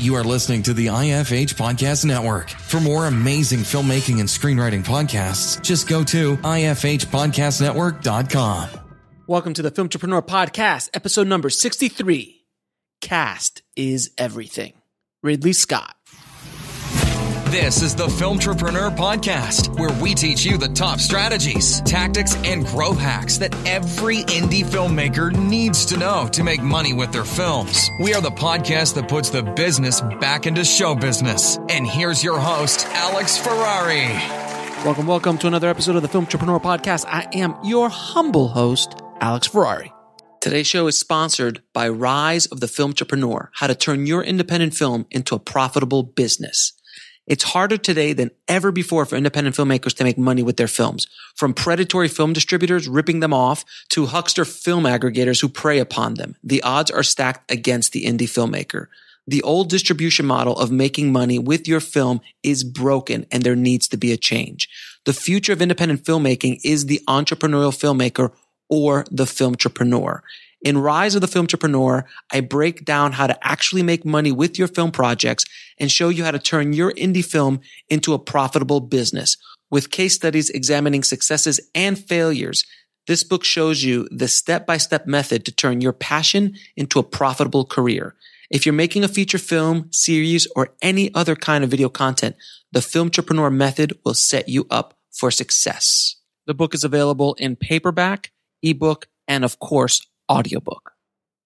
You are listening to the IFH Podcast Network. For more amazing filmmaking and screenwriting podcasts, just go to ifhpodcastnetwork.com. Welcome to the Filmtrepreneur Podcast, episode number 63. Cast is everything. Ridley Scott. This is the Filmtrepreneur Podcast, where we teach you the top strategies, tactics, and growth hacks that every indie filmmaker needs to know to make money with their films. We are the podcast that puts the business back into show business. And here's your host, Alex Ferrari. Welcome to another episode of the Filmtrepreneur Podcast. I am your humble host, Alex Ferrari. Today's show is sponsored by Rise of the Filmtrepreneur, how to turn your independent film into a profitable business. It's harder today than ever before for independent filmmakers to make money with their films. From predatory film distributors ripping them off to huckster film aggregators who prey upon them, the odds are stacked against the indie filmmaker. The old distribution model of making money with your film is broken, and there needs to be a change. The future of independent filmmaking is the entrepreneurial filmmaker or the filmtrepreneur. In Rise of the Filmtrepreneur, I break down how to actually make money with your film projects and show you how to turn your indie film into a profitable business. With case studies examining successes and failures, this book shows you the step-by-step method to turn your passion into a profitable career. If you're making a feature film, series, or any other kind of video content, the Filmtrepreneur method will set you up for success. The book is available in paperback, ebook, and of course, audiobook.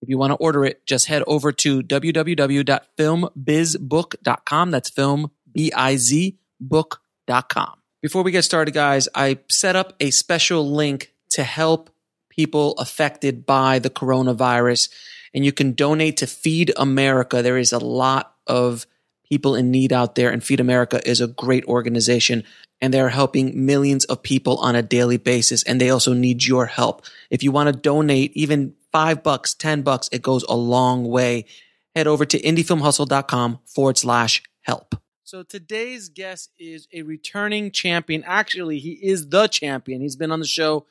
If you want to order it, just head over to www.filmbizbook.com. That's filmbizbook.com. Before we get started, guys, I set up a special link to help people affected by the coronavirus, and you can donate to Feed America. There is a lot of people in need out there, and Feed America is a great organization, and they're helping millions of people on a daily basis, and they also need your help. If you want to donate even $5, $10, it goes a long way. Head over to indiefilmhustle.com/help. So today's guest is a returning champion. Actually, he is the champion. He's been on the show,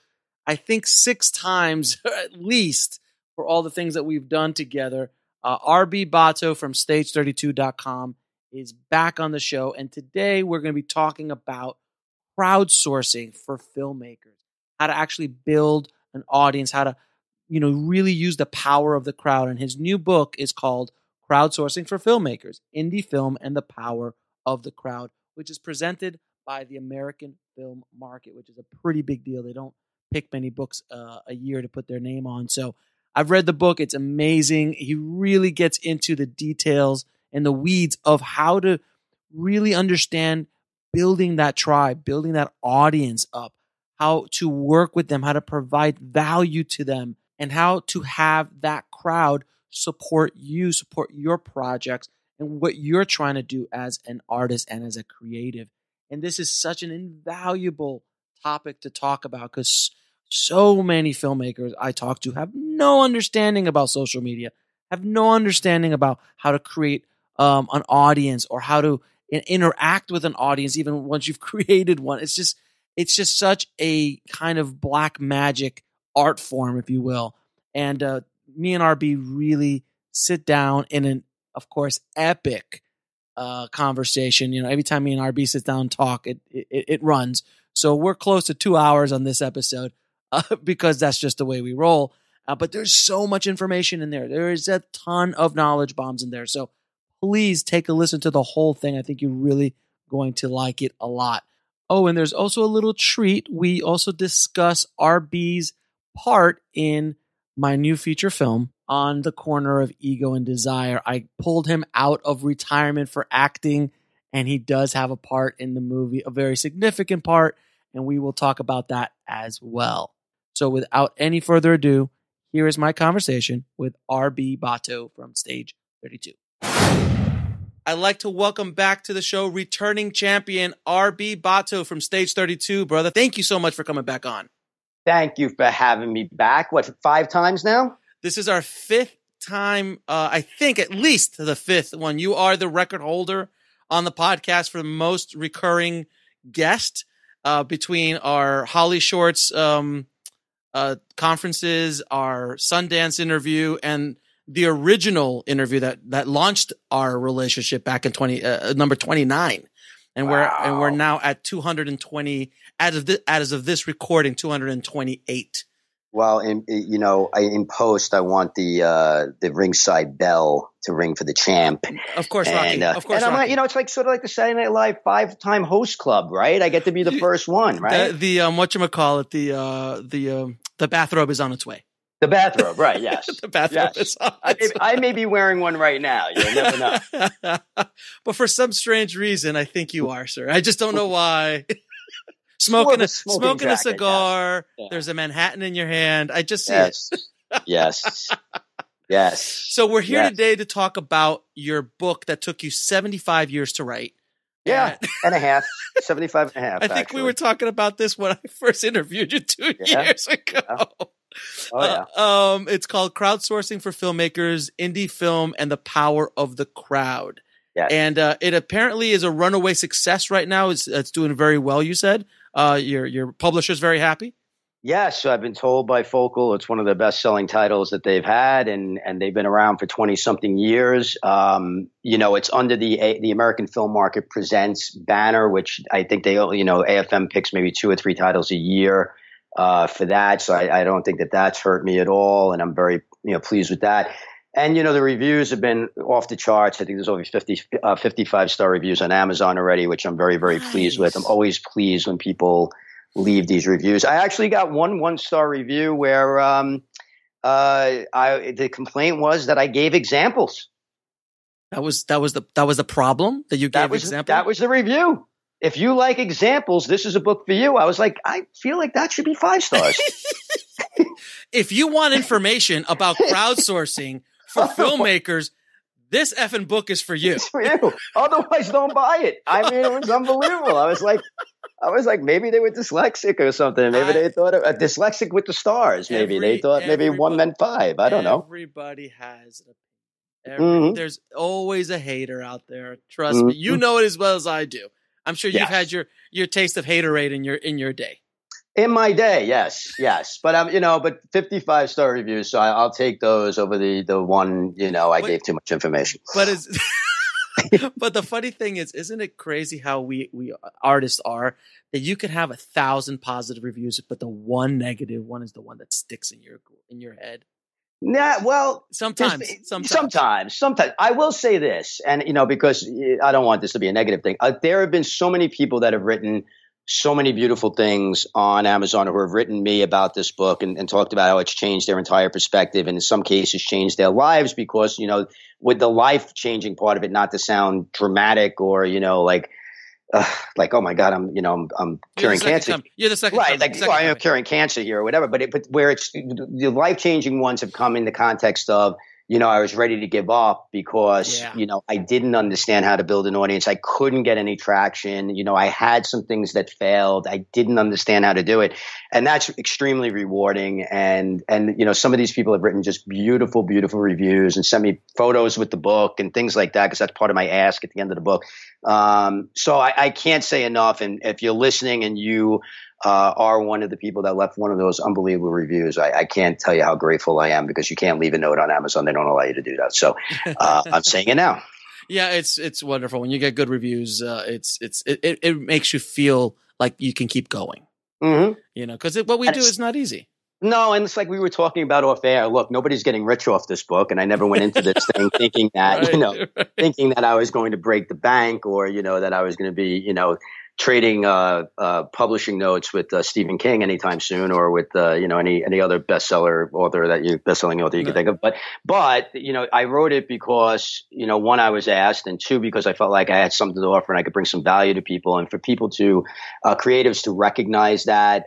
I think, 6 times at least for all the things that we've done together. RB Botto from stage32.com is back on the show. And today we're going to be talking about crowdsourcing for filmmakers, how to actually build an audience, how to really use the power of the crowd. And his new book is called Crowdsourcing for Filmmakers, Indie Film and the Power of the Crowd, which is presented by the American Film Market, which is a pretty big deal. They don't pick many books a year to put their name on. So I've read the book. It's amazing. He really gets into the details and the weeds of how to really understand building that tribe, building that audience up, how to work with them, how to provide value to them, and how to have that crowd support you, support your projects and what you're trying to do as an artist and as a creative. And this is such an invaluable topic to talk about because so many filmmakers I talk to have no understanding about social media, have no understanding about how to create an audience or how to interact with an audience even once you've created one. It's just such a kind of black magic art form, if you will. And me and RB really sit down in an, of course, epic conversation. Every time me and RB sit down and talk, it runs. So we're close to 2 hours on this episode because that's just the way we roll. But there's so much information in there. There is a ton of knowledge bombs in there. So please take a listen to the whole thing. I think you're really going to like it a lot. Oh, and there's also a little treat. We also discuss RB's part in my new feature film, On the Corner of Ego and Desire. I pulled him out of retirement for acting, and he does have a part in the movie, a very significant part, and we will talk about that as well. So without any further ado, here is my conversation with RB Botto from Stage 32. I'd like to welcome back to the show returning champion RB Botto from Stage 32. Brother, thank you so much for coming back on. Thank you for having me back. What, 5 times now? This is our 5th time, I think at least the 5th one. You are the record holder on the podcast for the most recurring guest between our Holly Shorts conferences, our Sundance interview, and the original interview that launched our relationship back in number 29. And we're now at 220 as of this recording, 228. Well, in post, I want the ringside bell to ring for the champ. Of course, Rocky. Of course, and Rocky. it's like sort of like the Saturday Night Live 5-time host club, right? I get to be the first one, right? The whatchamacallit, the bathrobe is on its way. The bathrobe, right? Yes, the bathrobe is on its way. I may be wearing one right now. You'll never know. But for some strange reason, I think you are, sir. I just don't know why. Smoking a cigar. Yes. Yeah. There's a Manhattan in your hand. I just see it. Yes. So we're here today to talk about your book that took you 75 years to write. Yeah, and a half. 75 and a half. I think we were talking about this when I first interviewed you 2 years ago. Yeah. Oh, yeah. It's called Crowdsourcing for Filmmakers, Indie Film, and the Power of the Crowd. Yes. And it apparently is a runaway success right now. It's doing very well, you said. Your publisher's very happy? Yes. So I've been told by Focal it's one of the best-selling titles that they've had, and they've been around for 20-something years. It's under the American Film Market Presents banner, which I think AFM picks maybe 2 or 3 titles a year for that. So I don't think that's hurt me at all, and I'm very pleased with that. And, the reviews have been off the charts. I think there's over 55-star reviews on Amazon already, which I'm very, very pleased with. I'm always pleased when people leave these reviews. I actually got one 1-star review where the complaint was that I gave examples. That was the problem, that you gave examples? That was the review. If you like examples, this is a book for you. I was like, I feel like that should be 5 stars. If you want information about crowdsourcing for filmmakers, this effing book is for you. It's for you. Otherwise, don't buy it. I mean, it was unbelievable. I was like, maybe they were dyslexic or something. Maybe they thought dyslexic with the stars. Maybe they thought maybe 1 meant 5. I don't know. Everybody has There's always a hater out there. Trust me. You know it as well as I do. I'm sure you've had your taste of haterade in your day. In my day, yes. But but 55-star reviews, so I'll take those over the one. I gave too much information. But but the funny thing is, isn't it crazy how we artists are, that you could have 1,000 positive reviews, but the one negative one is the one that sticks in your head. Nah, well, sometimes. I will say this, and because I don't want this to be a negative thing. There have been so many people that have written so many beautiful things on Amazon who have written me about this book and talked about how it's changed their entire perspective, and in some cases changed their lives because, with the life-changing part of it, not to sound dramatic or, like, oh my God, I'm curing cancer. You're the second. Right. I'm curing cancer here or whatever, but where it's the life-changing ones have come in the context of, I was ready to give up because, I didn't understand how to build an audience. I couldn't get any traction. I had some things that failed. I didn't understand how to do it. And that's extremely rewarding. And some of these people have written just beautiful, beautiful reviews and sent me photos with the book and things like that, because that's part of my ask at the end of the book. So I can't say enough. And if you're listening and you are one of the people that left one of those unbelievable reviews, I can't tell you how grateful I am, because you can't leave a note on Amazon. They don't allow you to do that. So I'm saying it now. Yeah, it's wonderful. When you get good reviews, it makes you feel like you can keep going. Mm-hmm. Because what we do is not easy. No, and it's like we were talking about off air. Look, nobody's getting rich off this book, and I never went into this thing thinking that, thinking that I was going to break the bank, or that I was going to be, trading publishing notes with Stephen King anytime soon, or with any other bestselling author you can think of. But I wrote it because one, I was asked, and two, because I felt like I had something to offer and I could bring some value to people, and for people to creatives to recognize that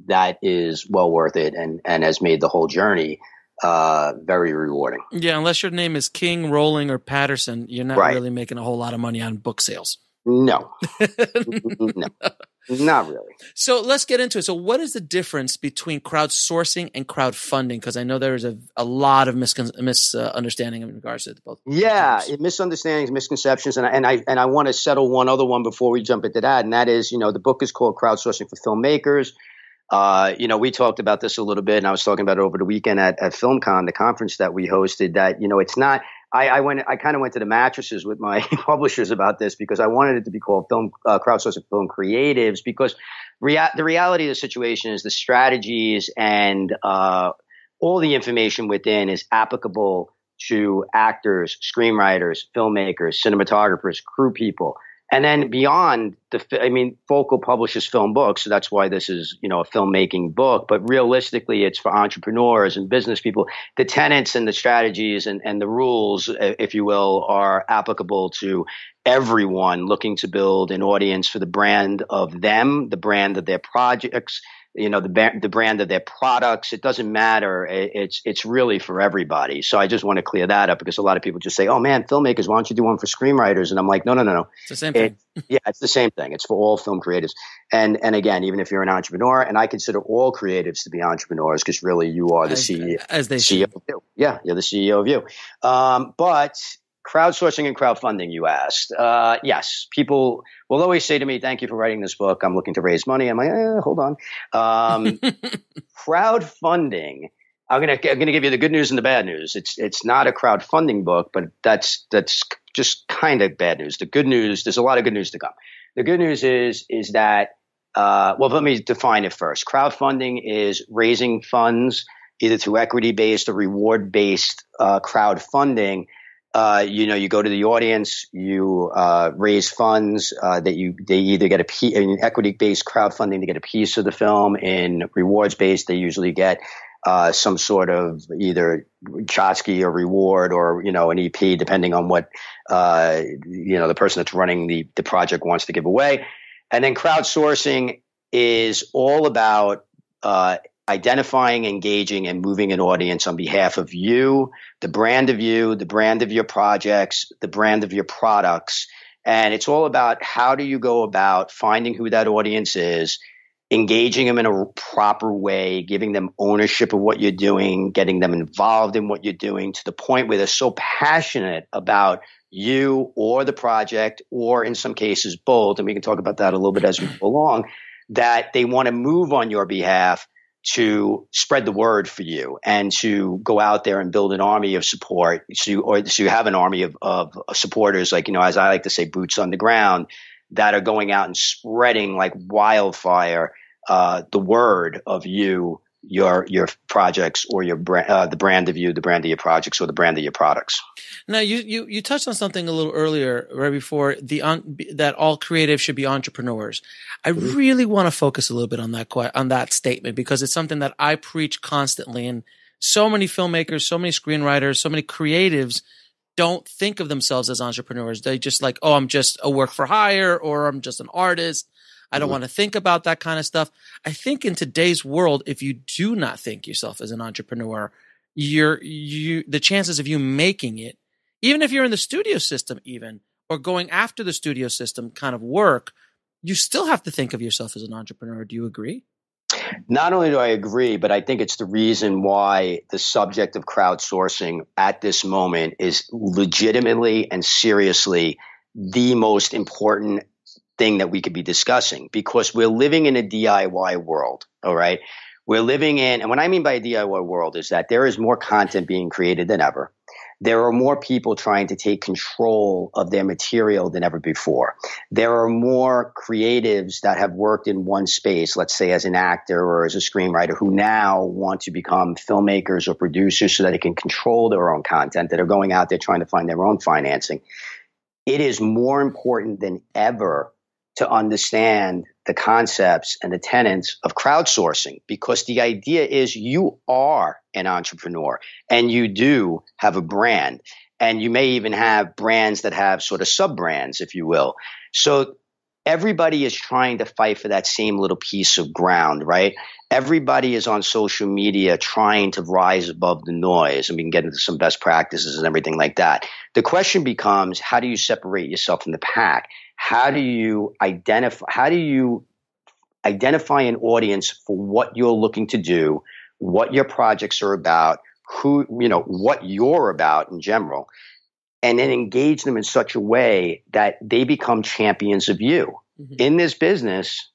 that is well worth it, and has made the whole journey very rewarding. Yeah, unless your name is King, Rowling, or Patterson, you're not really making a whole lot of money on book sales. No, no, not really. So let's get into it. So what is the difference between crowdsourcing and crowdfunding? Because I know there is a lot of misunderstanding in regards to both. Yeah, misunderstandings, misconceptions, and I want to settle one other one before we jump into that, and that is, the book is called Crowdsourcing for Filmmakers. We talked about this a little bit, and I was talking about it over the weekend at FilmCon, the conference that we hosted, that, it's not, I kind of went to the mattresses with my publishers about this, because I wanted it to be called crowdsourcing film creatives, because the reality of the situation is the strategies and all the information within is applicable to actors, screenwriters, filmmakers, cinematographers, crew people. And then beyond Focal publishes film books, so that's why this is, a filmmaking book. But realistically, it's for entrepreneurs and business people. The tenets and the strategies and the rules, if you will, are applicable to everyone looking to build an audience for the brand of them, the brand of their projects, the brand of their products. It doesn't matter. It's really for everybody. So I just want to clear that up, because a lot of people just say, "Oh man, filmmakers, why don't you do one for screenwriters?" And I'm like, no. It's the same thing. It's the same thing. It's for all film creatives. And again, even if you're an entrepreneur, and I consider all creatives to be entrepreneurs, because really you are the CEO. As they CEO of you. Yeah, you're the CEO of you. But crowdsourcing and crowdfunding, you asked. Yes, people will always say to me, "Thank you for writing this book. I'm looking to raise money." I'm like, hold on. Crowdfunding. I'm gonna give you the good news and the bad news. It's not a crowdfunding book, but that's just kind of bad news. The good news, there's a lot of good news to come. The good news is that let me define it first. Crowdfunding is raising funds either through equity-based or reward-based crowdfunding. You go to the audience, you raise funds they either get in equity-based crowdfunding, they get a piece of the film. In rewards-based, they usually get some sort of either tchotchke or reward, or an EP, depending on what the person that's running the project wants to give away. And then crowdsourcing is all about identifying, engaging, and moving an audience on behalf of you, the brand of your projects, the brand of your products. And it's all about how do you go about finding who that audience is, engaging them in a proper way, giving them ownership of what you're doing, getting them involved in what you're doing, to the point where they're so passionate about you or the project, or in some cases both, and we can talk about that a little bit as we go along, that they want to move on your behalf to spread the word for you, and to go out there and build an army of support. So you have an army of supporters, like, as I like to say, boots on the ground, that are going out and spreading like wildfire the word of you, your projects, or your the brand of you, the brand of your projects, or the brand of your products. Now, you touched on something a little earlier, right before that all creatives should be entrepreneurs. I really want to focus a little bit on that statement, because it's something that I preach constantly, and so many filmmakers, so many screenwriters, so many creatives don't think of themselves as entrepreneurs. They just like, oh, I'm just a work for hire, or I'm just an artist. I don't want to think about that kind of stuff. I think in today's world, if you do not think yourself as an entrepreneur, the chances of you making it, even if you're in the studio system, or going after the studio system kind of work, you still have to think of yourself as an entrepreneur. Do you agree? Not only do I agree, but I think it's the reason why the subject of crowdsourcing at this moment is legitimately and seriously the most important thing that we could be discussing, because we're living in a DIY world. All right. We're living in, and what I mean by a DIY world is that there is more content being created than ever. There are more people trying to take control of their material than ever before. There are more creatives that have worked in one space, let's say as an actor or as a screenwriter, who now want to become filmmakers or producers so that they can control their own content, that are going out there trying to find their own financing. It is more important than ever to understand the concepts and the tenets of crowdsourcing, because the idea is you are an entrepreneur and you do have a brand, and you may even have brands that have sort of sub-brands, if you will. So everybody is trying to fight for that same little piece of ground, right? Everybody is on social media trying to rise above the noise, and we can get into some best practices and everything like that. The question becomes, how do you separate yourself from the pack? How do you identify an audience for what you're looking to do, what your projects are about, what you're about in general, and then engage them in such a way that they become champions of you. Mm-hmm. In this business,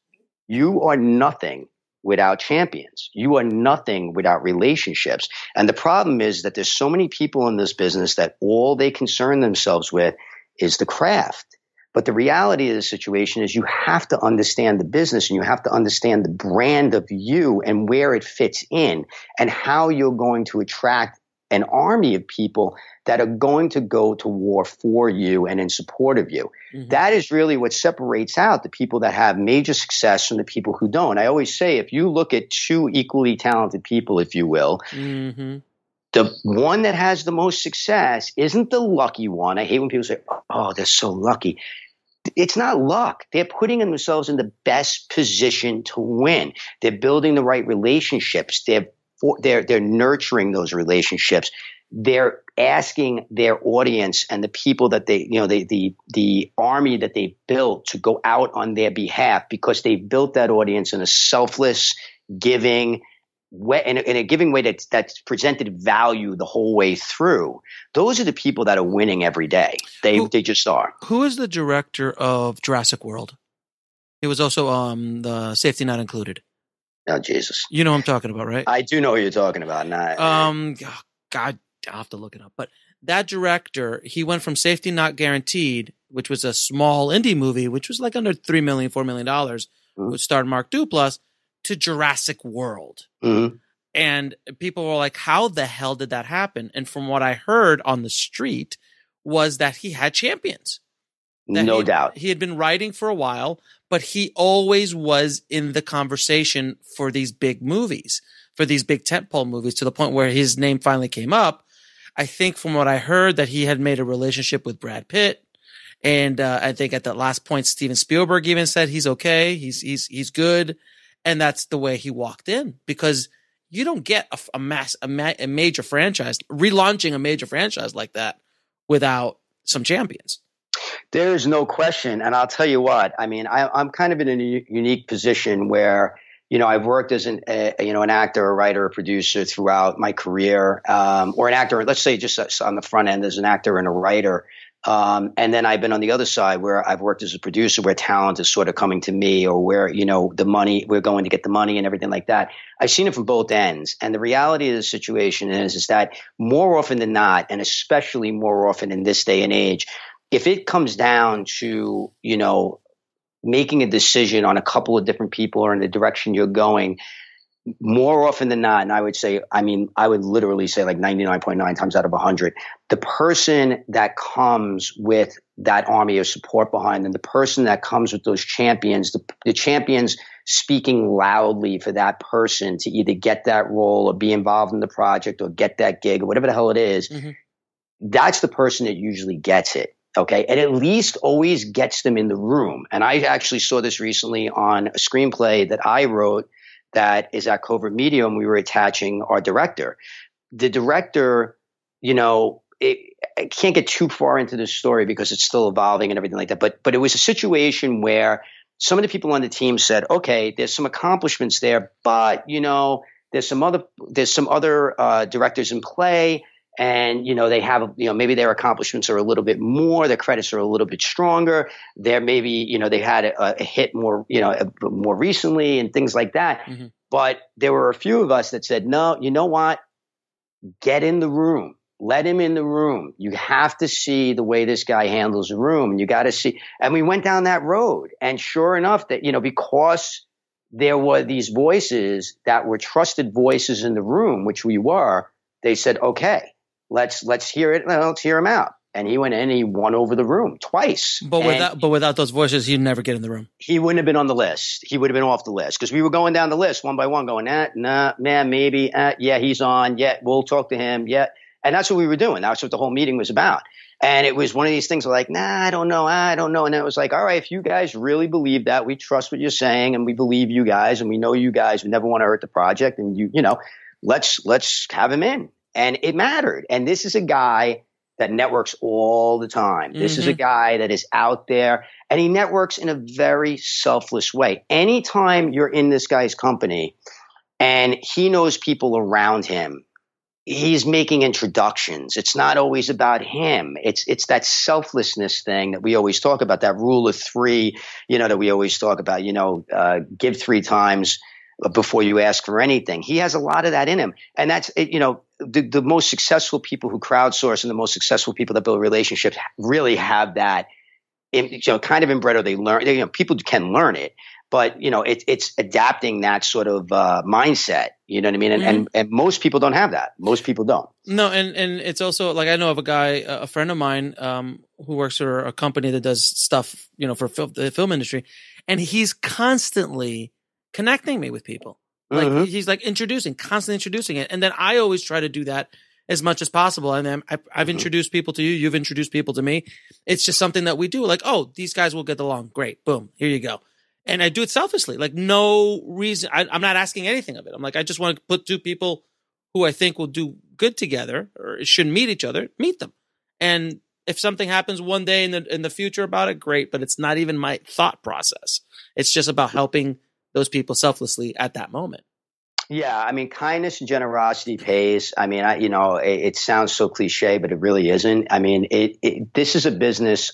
you are nothing without champions. You are nothing without relationships. And the problem is that there's so many people in this business that all they concern themselves with is the craft. But the reality of the situation is you have to understand the business and you have to understand the brand of you and where it fits in and how you're going to attract an army of people that are going to go to war for you and in support of you. Mm-hmm. That is really what separates out the people that have major success from the people who don't. I always say, if you look at two equally talented people, if you will, mm-hmm. the one that has the most success isn't the lucky one. I hate when people say, oh, they're so lucky. It's not luck. They're putting themselves in the best position to win. They're building the right relationships. They're nurturing those relationships. They're asking their audience and the people that the army that they built to go out on their behalf because they built that audience in a selfless, giving way, in a giving way that's presented value the whole way through. Those are the people that are winning every day. They just are. Who is the director of Jurassic World? He was also the Safety Not Included. Oh, Jesus. You know what I'm talking about, right? I do know what you're talking about. God, I'll have to look it up. But that director, he went from Safety Not Guaranteed, which was a small indie movie, which was like under $3 million, $4 million, mm-hmm. which starred Mark Duplass, to Jurassic World. Mm-hmm. And people were like, how the hell did that happen? And from what I heard on the street was that he had champions. No doubt. He had been writing for a while, but he always was in the conversation for these big movies, for these big tentpole movies, to the point where his name finally came up. I think from what I heard that he had made a relationship with Brad Pitt. And I think at that last point, Steven Spielberg even said he's okay. He's good. And that's the way he walked in, because you don't get a major franchise, relaunching a major franchise like that without some champions. There is no question. And I'll tell you what, I mean, I'm kind of in a unique position where, I've worked as an actor, a writer, a producer throughout my career, or an actor, let's say just on the front end as an actor and a writer. And then I've been on the other side where I've worked as a producer where talent is sort of coming to me, or where, the money, we're going to get the money and everything like that. I've seen it from both ends. And the reality of the situation is that more often than not, and especially more often in this day and age, if it comes down to, making a decision on a couple of different people or in the direction you're going, more often than not, and I would literally say like 99.9 times out of 100, the person that comes with that army of support behind them, the person that comes with those champions, the champions speaking loudly for that person to either get that role or be involved in the project or get that gig or whatever the hell it is, mm-hmm. that's the person that usually gets it. Okay. And at least always gets them in the room. And I actually saw this recently on a screenplay that I wrote that is at Covert Media, and we were attaching our director. The director, I can't get too far into this story because it's still evolving and everything like that. But it was a situation where some of the people on the team said, okay, there's some accomplishments there, but, there's some other directors in play. And, they have, maybe their accomplishments are a little bit more, their credits are a little bit stronger. There maybe, they had a hit more, more recently and things like that. Mm-hmm. But there were a few of us that said, no, you know what? Get in the room. Let him in the room. You have to see the way this guy handles the room. And you got to see. And we went down that road. And sure enough that, because there were these voices that were trusted voices in the room, which we were, they said, okay. Let's hear it. Let's hear him out. And he went in and he won over the room twice. But without those voices, he'd never get in the room. He wouldn't have been on the list. He would have been off the list because we were going down the list one by one going, nah, man, maybe. Yeah, he's on. Yeah, we'll talk to him. Yeah. And that's what we were doing. That's what the whole meeting was about. And it was one of these things like, nah, I don't know. And it was like, all right, if you guys really believe that, we trust what you're saying and we believe you guys and we know you guys would never want to hurt the project. And let's have him in. And it mattered. And this is a guy that networks all the time. This is a guy that is out there and he networks in a very selfless way. Anytime you're in this guy's company and he knows people around him, he's making introductions. It's not always about him. It's that selflessness thing that we always talk about, that rule of three, that we always talk about, give 3 times. before you ask for anything. He has a lot of that in him. And that's, the most successful people who crowdsource and the most successful people that build relationships really have that, kind of inbred, or they learn, people can learn it, but it's adapting that sort of mindset. You know what I mean? And most people don't have that. Most people don't. No. And it's also like, I know of a guy, a friend of mine, who works for a company that does stuff, for the film industry. And he's constantly connecting me with people. Like he's like constantly introducing it. And then I always try to do that as much as possible. And then I've introduced people to you. You've introduced people to me. It's just something that we do. Like, oh, these guys will get along. Great. Boom. Here you go. And I do it selfishly. Like, no reason. I'm not asking anything of it. I'm like, I just want to put two people who I think will do good together or should meet each other, meet them. And if something happens one day in the future about it, great. But it's not even my thought process. It's just about helping those people selflessly at that moment. Yeah, I mean, kindness and generosity pays. I mean, it sounds so cliche, but it really isn't. I mean, this is a business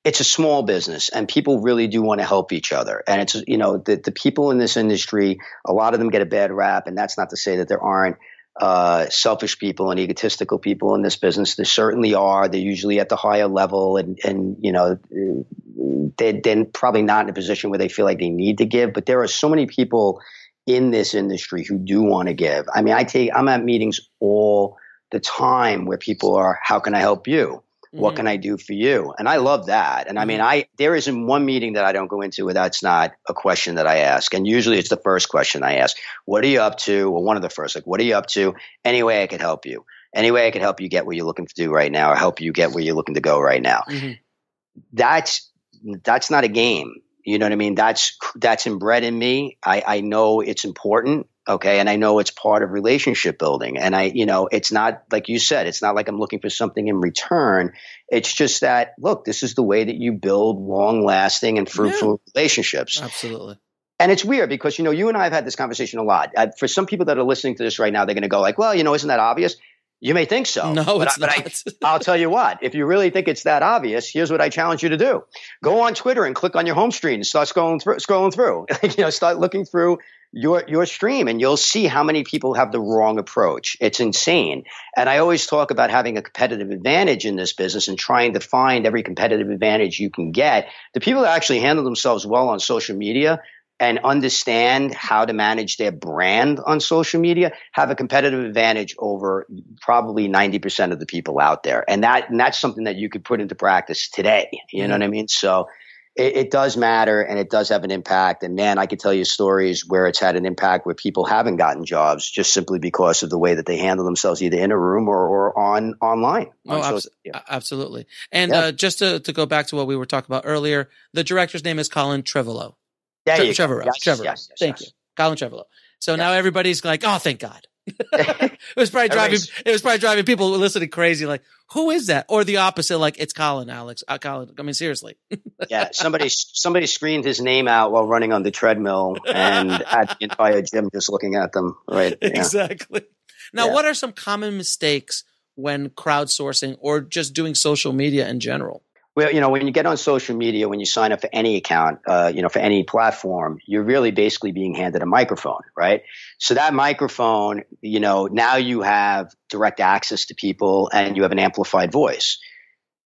it's a small business, and people really do want to help each other. And it's, the people in this industry, a lot of them get a bad rap, and that's not to say that there aren't selfish people and egotistical people in this business. There certainly are. They're usually at the higher level, and they're probably not in a position where they feel like they need to give. But there are so many people in this industry who do want to give. I mean, I'm at meetings all the time where people are, how can I help you? What can I do for you? And I love that. And I mean, there isn't one meeting that I don't go into where that's not a question that I ask. And usually it's the first question I ask. What are you up to? Or one of the first, like, what are you up to? Any way I could help you. Any way I could help you get where you're looking to do right now, or help you get where you're looking to go right now. That's not a game. You know what I mean? That's inbred in me. I know it's important. Okay. And I know it's part of relationship building. And it's not, like you said, it's not like I'm looking for something in return. It's just that, look, this is the way that you build long lasting and fruitful relationships. Absolutely. And it's weird because, you and I have had this conversation a lot. For some people that are listening to this right now, they're going to go like, well, isn't that obvious? You may think so. No, it's not. I'll tell you what, if you really think it's that obvious, here's what I challenge you to do. Go on Twitter and click on your home screen and start scrolling through. Start looking through your stream, and you'll see how many people have the wrong approach. It's insane. And I always talk about having a competitive advantage in this business and trying to find every competitive advantage you can get. The people that actually handle themselves well on social media and understand how to manage their brand on social media have a competitive advantage over probably 90% of the people out there. And that's something that you could put into practice today. You know what I mean? So it does matter, and it does have an impact. And man, I could tell you stories where it's had an impact where people haven't gotten jobs just simply because of the way that they handle themselves, either in a room or online. Absolutely. And just to go back to what we were talking about earlier, the director's name is Colin Trevorrow. Trevorrow. Yes, Thank you. Colin Trevorrow. So now everybody's like, oh, thank God. It was probably driving people listening crazy, like, who is that? Or the opposite, like, it's Colin, Alex. Colin. I mean, seriously. Yeah, somebody screened his name out while running on the treadmill and had the entire gym just looking at them. Right. Yeah. Exactly. Now, what are some common mistakes when crowdsourcing or just doing social media in general? Well, when you get on social media, when you sign up for any account, for any platform, you're really basically being handed a microphone, right? So that microphone, now you have direct access to people and you have an amplified voice.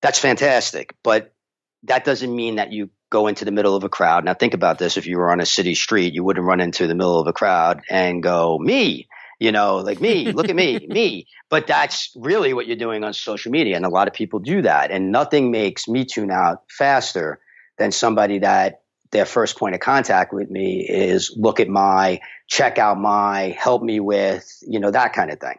That's fantastic. But that doesn't mean that you go into the middle of a crowd. Now think about this. If you were on a city street, you wouldn't run into the middle of a crowd and go, me. Like me, look at me, me. But that's really what you're doing on social media. And a lot of people do that. And nothing makes me tune out faster than somebody that their first point of contact with me is check out my, help me with, that kind of thing.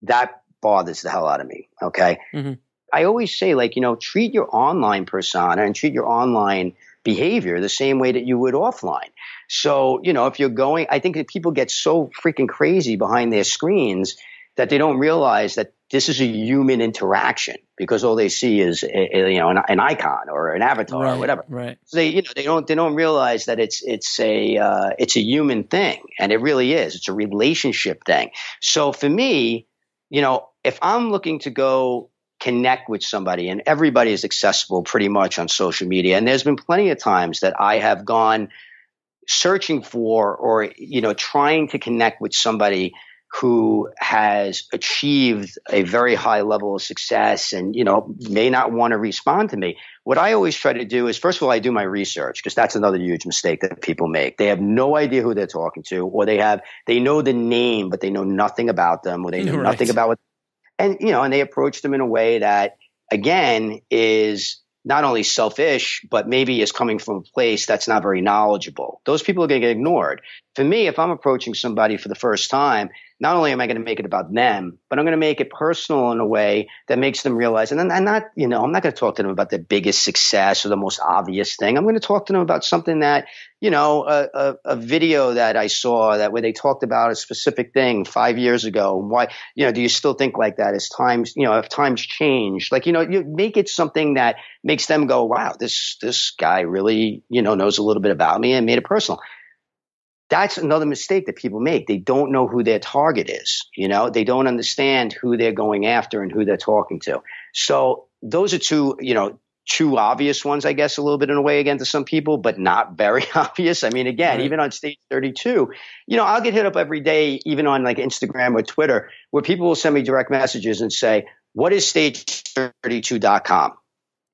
That bothers the hell out of me. Okay. Mm-hmm. I always say, treat your online persona and treat your online behavior the same way that you would offline. So, if you're going, I think that people get so freaking crazy behind their screens that they don't realize that this is a human interaction because all they see is, an icon or an avatar or whatever. Right. So they don't realize that it's a human thing, and it really is. It's a relationship thing. So for me, if I'm looking to go connect with somebody, and everybody is accessible pretty much on social media, and there's been plenty of times that I have gone searching for, or, trying to connect with somebody who has achieved a very high level of success and, may not want to respond to me. What I always try to do is, first of all, I do my research, because that's another huge mistake that people make. They have no idea who they're talking to, or they know the name, but they know nothing about them, or they know nothing about what, and they approach them in a way that, again, is not only selfish, but maybe is coming from a place that's not very knowledgeable. Those people are going to get ignored. For me, if I'm approaching somebody for the first time, not only am I going to make it about them, but I'm going to make it personal in a way that makes them realize, and I'm not going to talk to them about the biggest success or the most obvious thing. I'm going to talk to them about something that, a video that I saw where they talked about a specific thing 5 years ago. Why, do you still think like that as times, if times change, you make it something that makes them go, wow, this guy really, knows a little bit about me, and made it personal. That's another mistake that people make. They don't know who their target is. They don't understand who they're going after and who they're talking to. So those are two obvious ones, I guess, a little bit in a way, again, to some people, but not very obvious. I mean, again, even on Stage 32, I'll get hit up every day, even on like Instagram or Twitter, where people will send me direct messages and say, what is stage32.com?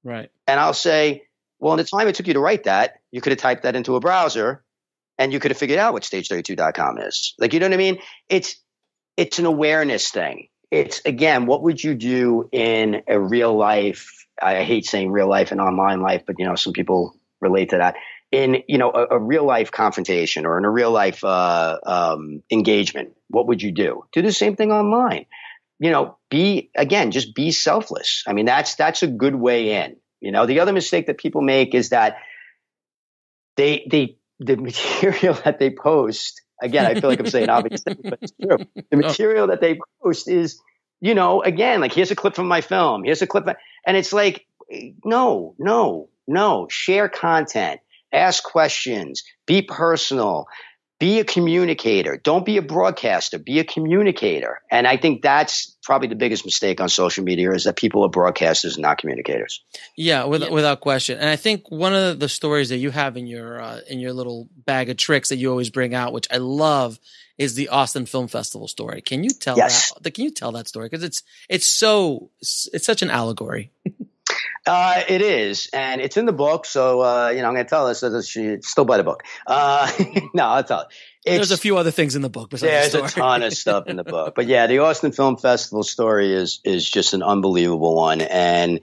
Right. And I'll say, well, in the time it took you to write that, you could have typed that into a browser, and you could have figured out what stage32.com is. You know what I mean? It's an awareness thing. It's, again, what would you do in a real life? I hate saying real life and online life, but, some people relate to that. In, a real life confrontation, or in a real life engagement, what would you do? Do the same thing online. Just be selfless. I mean, that's a good way in. The other mistake that people make is that the material that they post, again, I feel like I'm saying obvious things, but it's true. The material that they post is, again, like, here's a clip from my film. Here's a clip. And it's like, no. Share content. Ask questions. Be personal. Be a communicator. Don't be a broadcaster. Be a communicator. And I think that's probably the biggest mistake on social media, is that people are broadcasters and not communicators. Yeah, without question. And I think one of the stories that you have in your little bag of tricks that you always bring out, which I love, is the Austin Film Festival story. Can you tell that? Can you tell that story? Because it's such an allegory. It is, and it's in the book. So, I'm going to tell this, so that she still buy the book. No, I'll tell it. There's a few other things in the book. There's a ton of stuff in the book, but yeah, the Austin Film Festival story is just an unbelievable one. And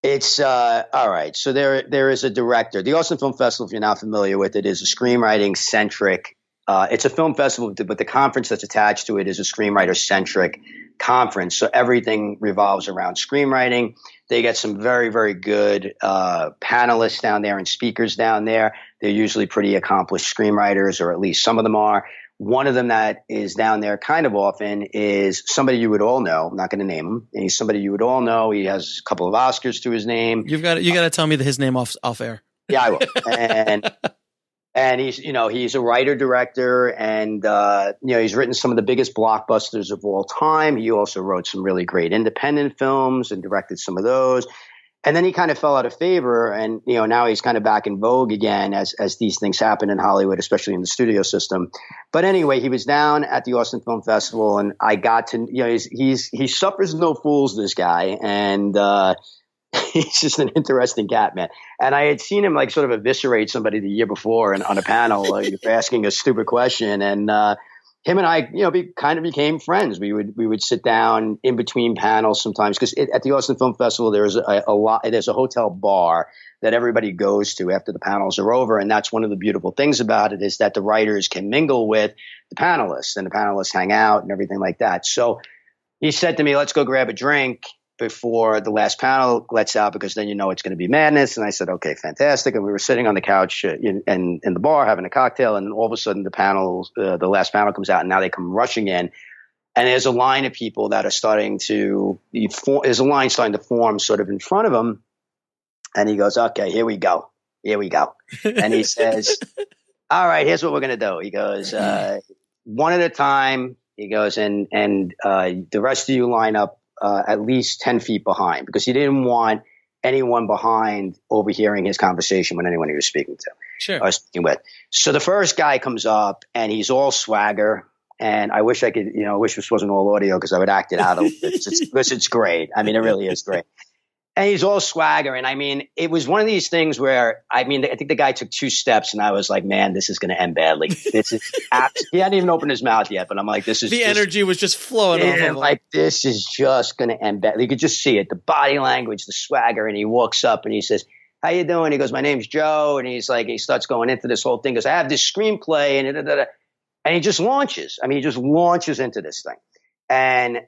it's, all right. So there is a director. The Austin Film Festival, if you're not familiar with it, is a screenwriting centric. It's a film festival, but the conference that's attached to it is a screenwriter centric conference. So everything revolves around screenwriting. They get some very, very good panelists down there and speakers down there. They're usually pretty accomplished screenwriters, or at least some of them are. One of them that is down there kind of often is somebody you would all know. I'm not going to name him. And he's somebody you would all know. He has a couple of Oscars to his name. You got to tell me his name off air. Yeah, I will. And he's a writer director, and he's written some of the biggest blockbusters of all time. He also wrote some really great independent films and directed some of those. And then he kind of fell out of favor, and now he's kind of back in vogue again as these things happen in Hollywood, especially in the studio system. But anyway, he was down at the Austin Film Festival, and I got to he suffers no fools, this guy, and he's just an interesting cat, man. And I had seen him sort of eviscerate somebody the year before on a panel, asking a stupid question. And him and I, kind of became friends. We would sit down in between panels sometimes, because at the Austin Film Festival, there's there's a hotel bar that everybody goes to after the panels are over. And that's one of the beautiful things about it, is that the writers can mingle with the panelists, and the panelists hang out and everything like that. So he said to me, let's go grab a drink before the last panel lets out, because then it's going to be madness. And I said, okay, fantastic. And we were sitting on the couch in the bar having a cocktail, and all of a sudden the last panel comes out, and now they come rushing in, and there's a line of people that are starting to form sort of in front of him. And he goes, okay, here we go. And he says, all right, here's what we're going to do. He goes, one at a time. He goes, and the rest of you line up at least 10 feet behind, because he didn't want anyone behind overhearing his conversation with anyone he was speaking to. Sure. I was speaking with. So the first guy comes up and he's all swagger. And I wish I could, I wish this wasn't all audio because I would act it out a little bit. It's great. I mean, it really is great. And he's all swagger. And I mean, it was one of these things where, I think the guy took 2 steps and I was like, man, this is going to end badly. This is he hadn't even opened his mouth yet, but I'm like, this is the energy was just flowing off of him. Like, this is just going to end badly. You could just see it, the body language, the swagger. And he walks up and he says, how you doing? He goes, my name's Joe. And he's like, he starts going into this whole thing. He goes, I have this screenplay and he just launches. I mean, he just launches into this thing. And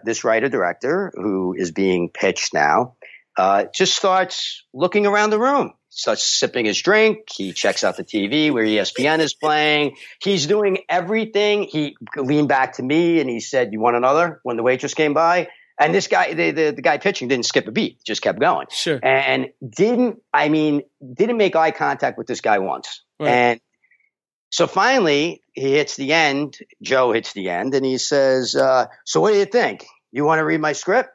this writer-director who is being pitched now just starts looking around the room, starts sipping his drink. He checks out the TV where ESPN is playing. He's doing everything. He leaned back to me and he said, you want another? When the waitress came by. And this guy, the guy pitching didn't skip a beat, just kept going. Sure. And didn't make eye contact with this guy once. Right. And so finally, he hits the end. Joe hits the end, and he says, so what do you think? You want to read my script?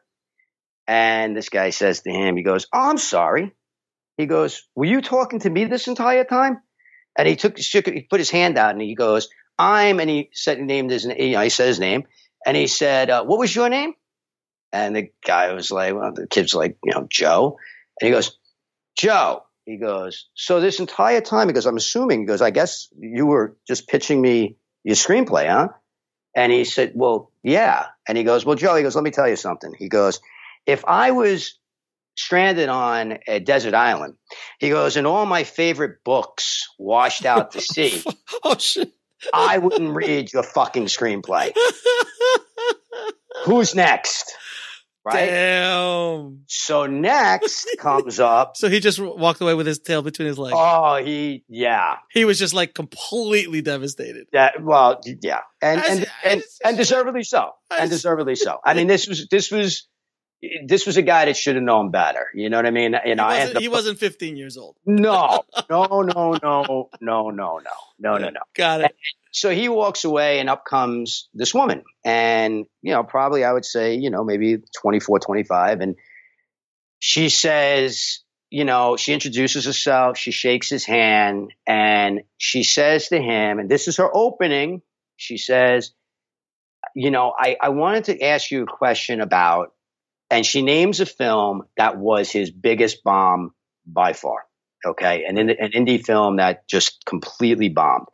And this guy says to him, he goes, oh, I'm sorry. He goes, were you talking to me this entire time? And he put his hand out, and he goes, and he said, he said his name, and he said, what was your name? And the guy was like, well, the kid's like, Joe. And he goes, Joe. He goes, so this entire time, he goes, I'm assuming, he goes, I guess you were just pitching me your screenplay, huh? And he said, well, yeah. And he goes, well, Joe, he goes, let me tell you something. He goes, if I was stranded on a desert island, he goes, and all my favorite books washed out to sea, oh, shit. I wouldn't read your fucking screenplay. Who's next? Right? Damn. So next comes up. So he just walked away with his tail between his legs. Oh, he was just like completely devastated. Yeah. Well, yeah. And deservedly so. And deservedly so. I mean, this was a guy that should have known better. You know what I mean? He wasn't 15 years old. No. Got it. So he walks away and up comes this woman and, probably I would say, maybe 24, 25. And she says, she introduces herself, she shakes his hand and she says to him, and this is her opening. She says, I wanted to ask you a question about, and she names a film that was his biggest bomb by far. Okay. An indie film that just completely bombed.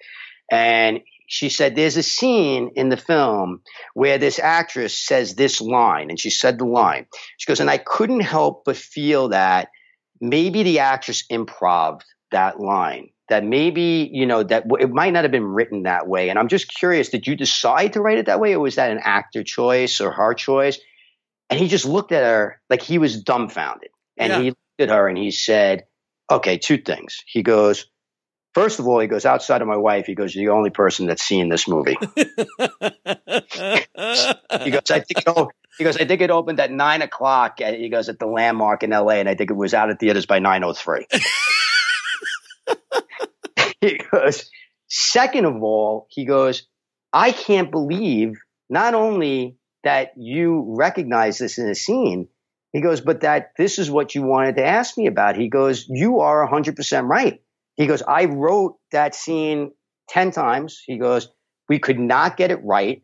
And she said, there's a scene in the film where this actress says this line, and she said the line. She goes, and I couldn't help but feel that maybe the actress improv'd that line, that maybe, that it might not have been written that way. And I'm just curious, did you decide to write it that way, or was that an actor choice or her choice? And he just looked at her like he was dumbfounded. And he looked at her and he said, okay, 2 things. He goes, first of all, he goes, outside of my wife, he goes, you're the only person that's seen this movie. He goes, I think it opened at 9:00. He goes, at the Landmark in LA, and I think it was out of theaters by 9:03. He goes, second of all, he goes, I can't believe not only that you recognize this in a scene, he goes, but that this is what you wanted to ask me about. He goes, you are 100% right. He goes, I wrote that scene 10 times. He goes, we could not get it right.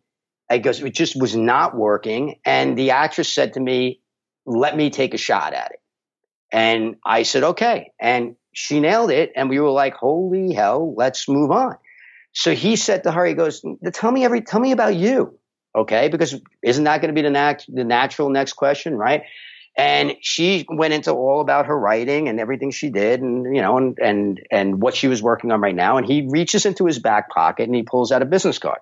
He goes, it just was not working. And the actress said to me, let me take a shot at it. And I said, okay. And she nailed it. And we were like, holy hell, let's move on. So he said to her, he goes, tell me about you. Okay. Because isn't that going to be the natural next question, right? And she went into all about her writing and everything she did and, and what she was working on right now. And he reaches into his back pocket and he pulls out a business card.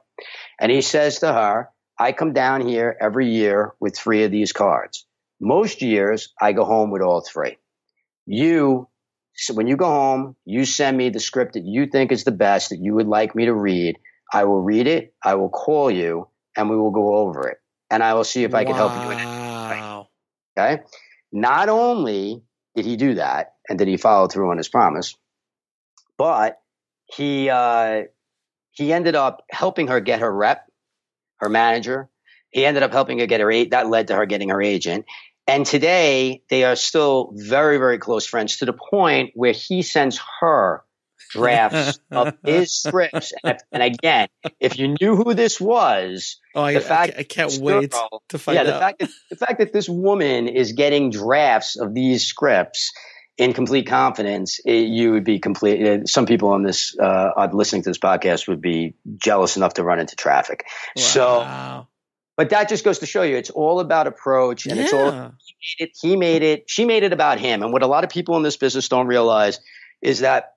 And he says to her, I come down here every year with 3 of these cards. Most years I go home with all 3. So when you go home, you send me the script that you think is the best that you would like me to read. I will read it. I will call you and we will go over it. And I will see if I can help you in it. Okay. Not only did he do that and did he follow through on his promise, but he ended up helping her get her rep, her manager. He ended up helping her get her that led to her getting her agent. And today they are still very, very close friends to the point where he sends her drafts of his scripts. And again, if you knew who this was, I can't wait to find out. The fact that this woman is getting drafts of these scripts in complete confidence, you would be some people on this, listening to this podcast would be jealous enough to run into traffic. Wow. So, but that just goes to show you, it's all about approach, and it's all, she made it about him. And what a lot of people in this business don't realize is that,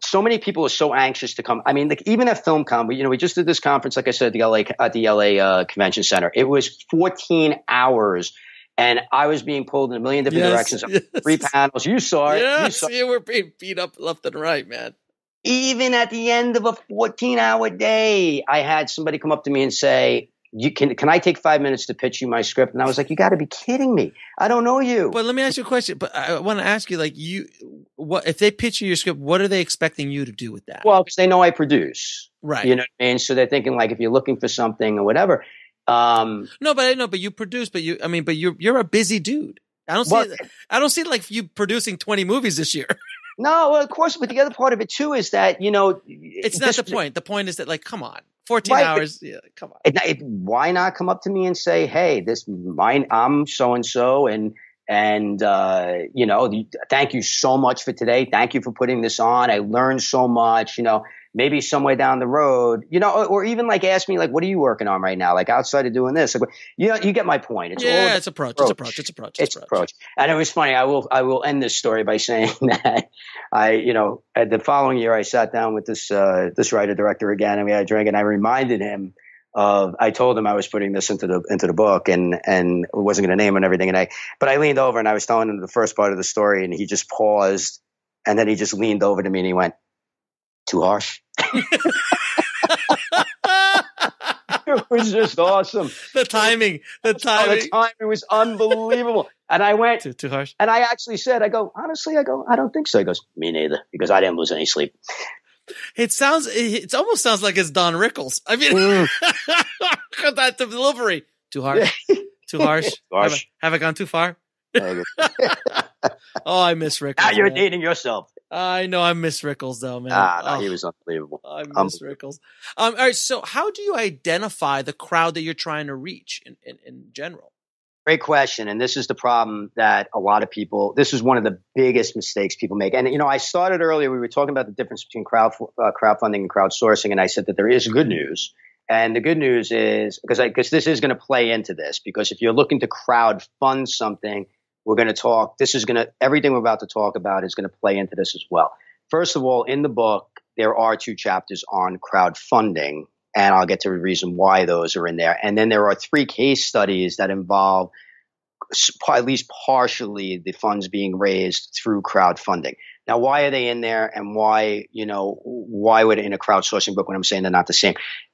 so many people are so anxious to come. I mean, like even at FilmCon, we just did this conference, like I said, at the LA Convention Center. It was 14 hours. And I was being pulled in a million different directions. 3 panels. You saw it. Yes, you were being beat up left and right, man. Even at the end of a 14-hour day, I had somebody come up to me and say, can I take 5 minutes to pitch you my script? And I was like, you got to be kidding me. I don't know you. But let me ask you a question. But I want to ask you, like, what if they pitch you your script, what are they expecting you to do with that? Well, because they know I produce. Right. You know what I mean? So they're thinking, like, if you're looking for something or whatever. No, but I know, but you produce, but you're a busy dude. I don't see like you producing 20 movies this year. No, well, of course, but the other part of it too is that, it's not the point. The point is that, like, come on, 14 hours. Come on. Why not come up to me and say, hey, I'm so-and-so and thank you so much for today. Thank you for putting this on. I learned so much, maybe somewhere down the road, or even like ask me, like, what are you working on right now? Like outside of doing this, like, you get my point. It's approach. It's approach. And it was funny. I will end this story by saying that the following year I sat down with this writer director again, and we had a drink, and I reminded him I told him I was putting this into the book and wasn't going to name it and everything. But I leaned over and I was telling him the first part of the story, and he just paused, and then he just leaned over to me and he went, too harsh. It was just awesome. The timing was unbelievable. And I went too harsh. And I actually said, honestly, I don't think so. He goes, me neither, because I didn't lose any sleep. It almost sounds like it's Don Rickles. I mean, that delivery. Too harsh. Too harsh. Have I gone too far? Oh, I miss Rickles. Now you're dating yourself. I know I miss Rickles though, man. No, he was unbelievable. I miss Rickles. All right, so how do you identify the crowd that you're trying to reach in general? Great question. And this is the problem that a lot of people, this is one of the biggest mistakes people make. And, I started earlier, we were talking about the difference between crowdfunding and crowdsourcing. And I said that there is good news. And the good news is, because this is going to play into this, because if you're looking to crowd fund something, we're going to talk, everything we're about to talk about is going to play into this as well. First of all, in the book, there are 2 chapters on crowdfunding, and I'll get to the reason why those are in there. And then there are 3 case studies that involve at least partially the funds being raised through crowdfunding. Now, why are they in there, and why would it in a crowdsourcing book when I'm saying they're not the same?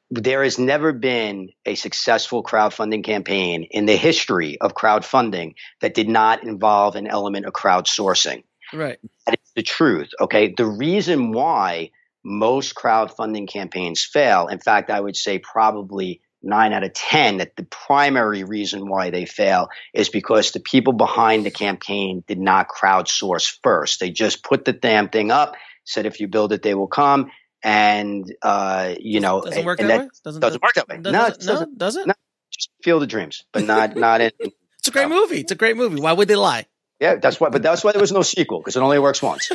There has never been a successful crowdfunding campaign in the history of crowdfunding that did not involve an element of crowdsourcing. Right. That is the truth. Okay. The reason why most crowdfunding campaigns fail, in fact, I would say probably 9 out of 10, that the primary reason why they fail is because the people behind the campaign did not crowdsource first. They just put the damn thing up, said, if you build it, they will come. And, doesn't work that way? Doesn't work that way. No, it doesn't. Does it? No, just Field of Dreams, but not in. It's a great movie. It's a great movie. Why would they lie? Yeah, that's why there was no sequel, because it only works once.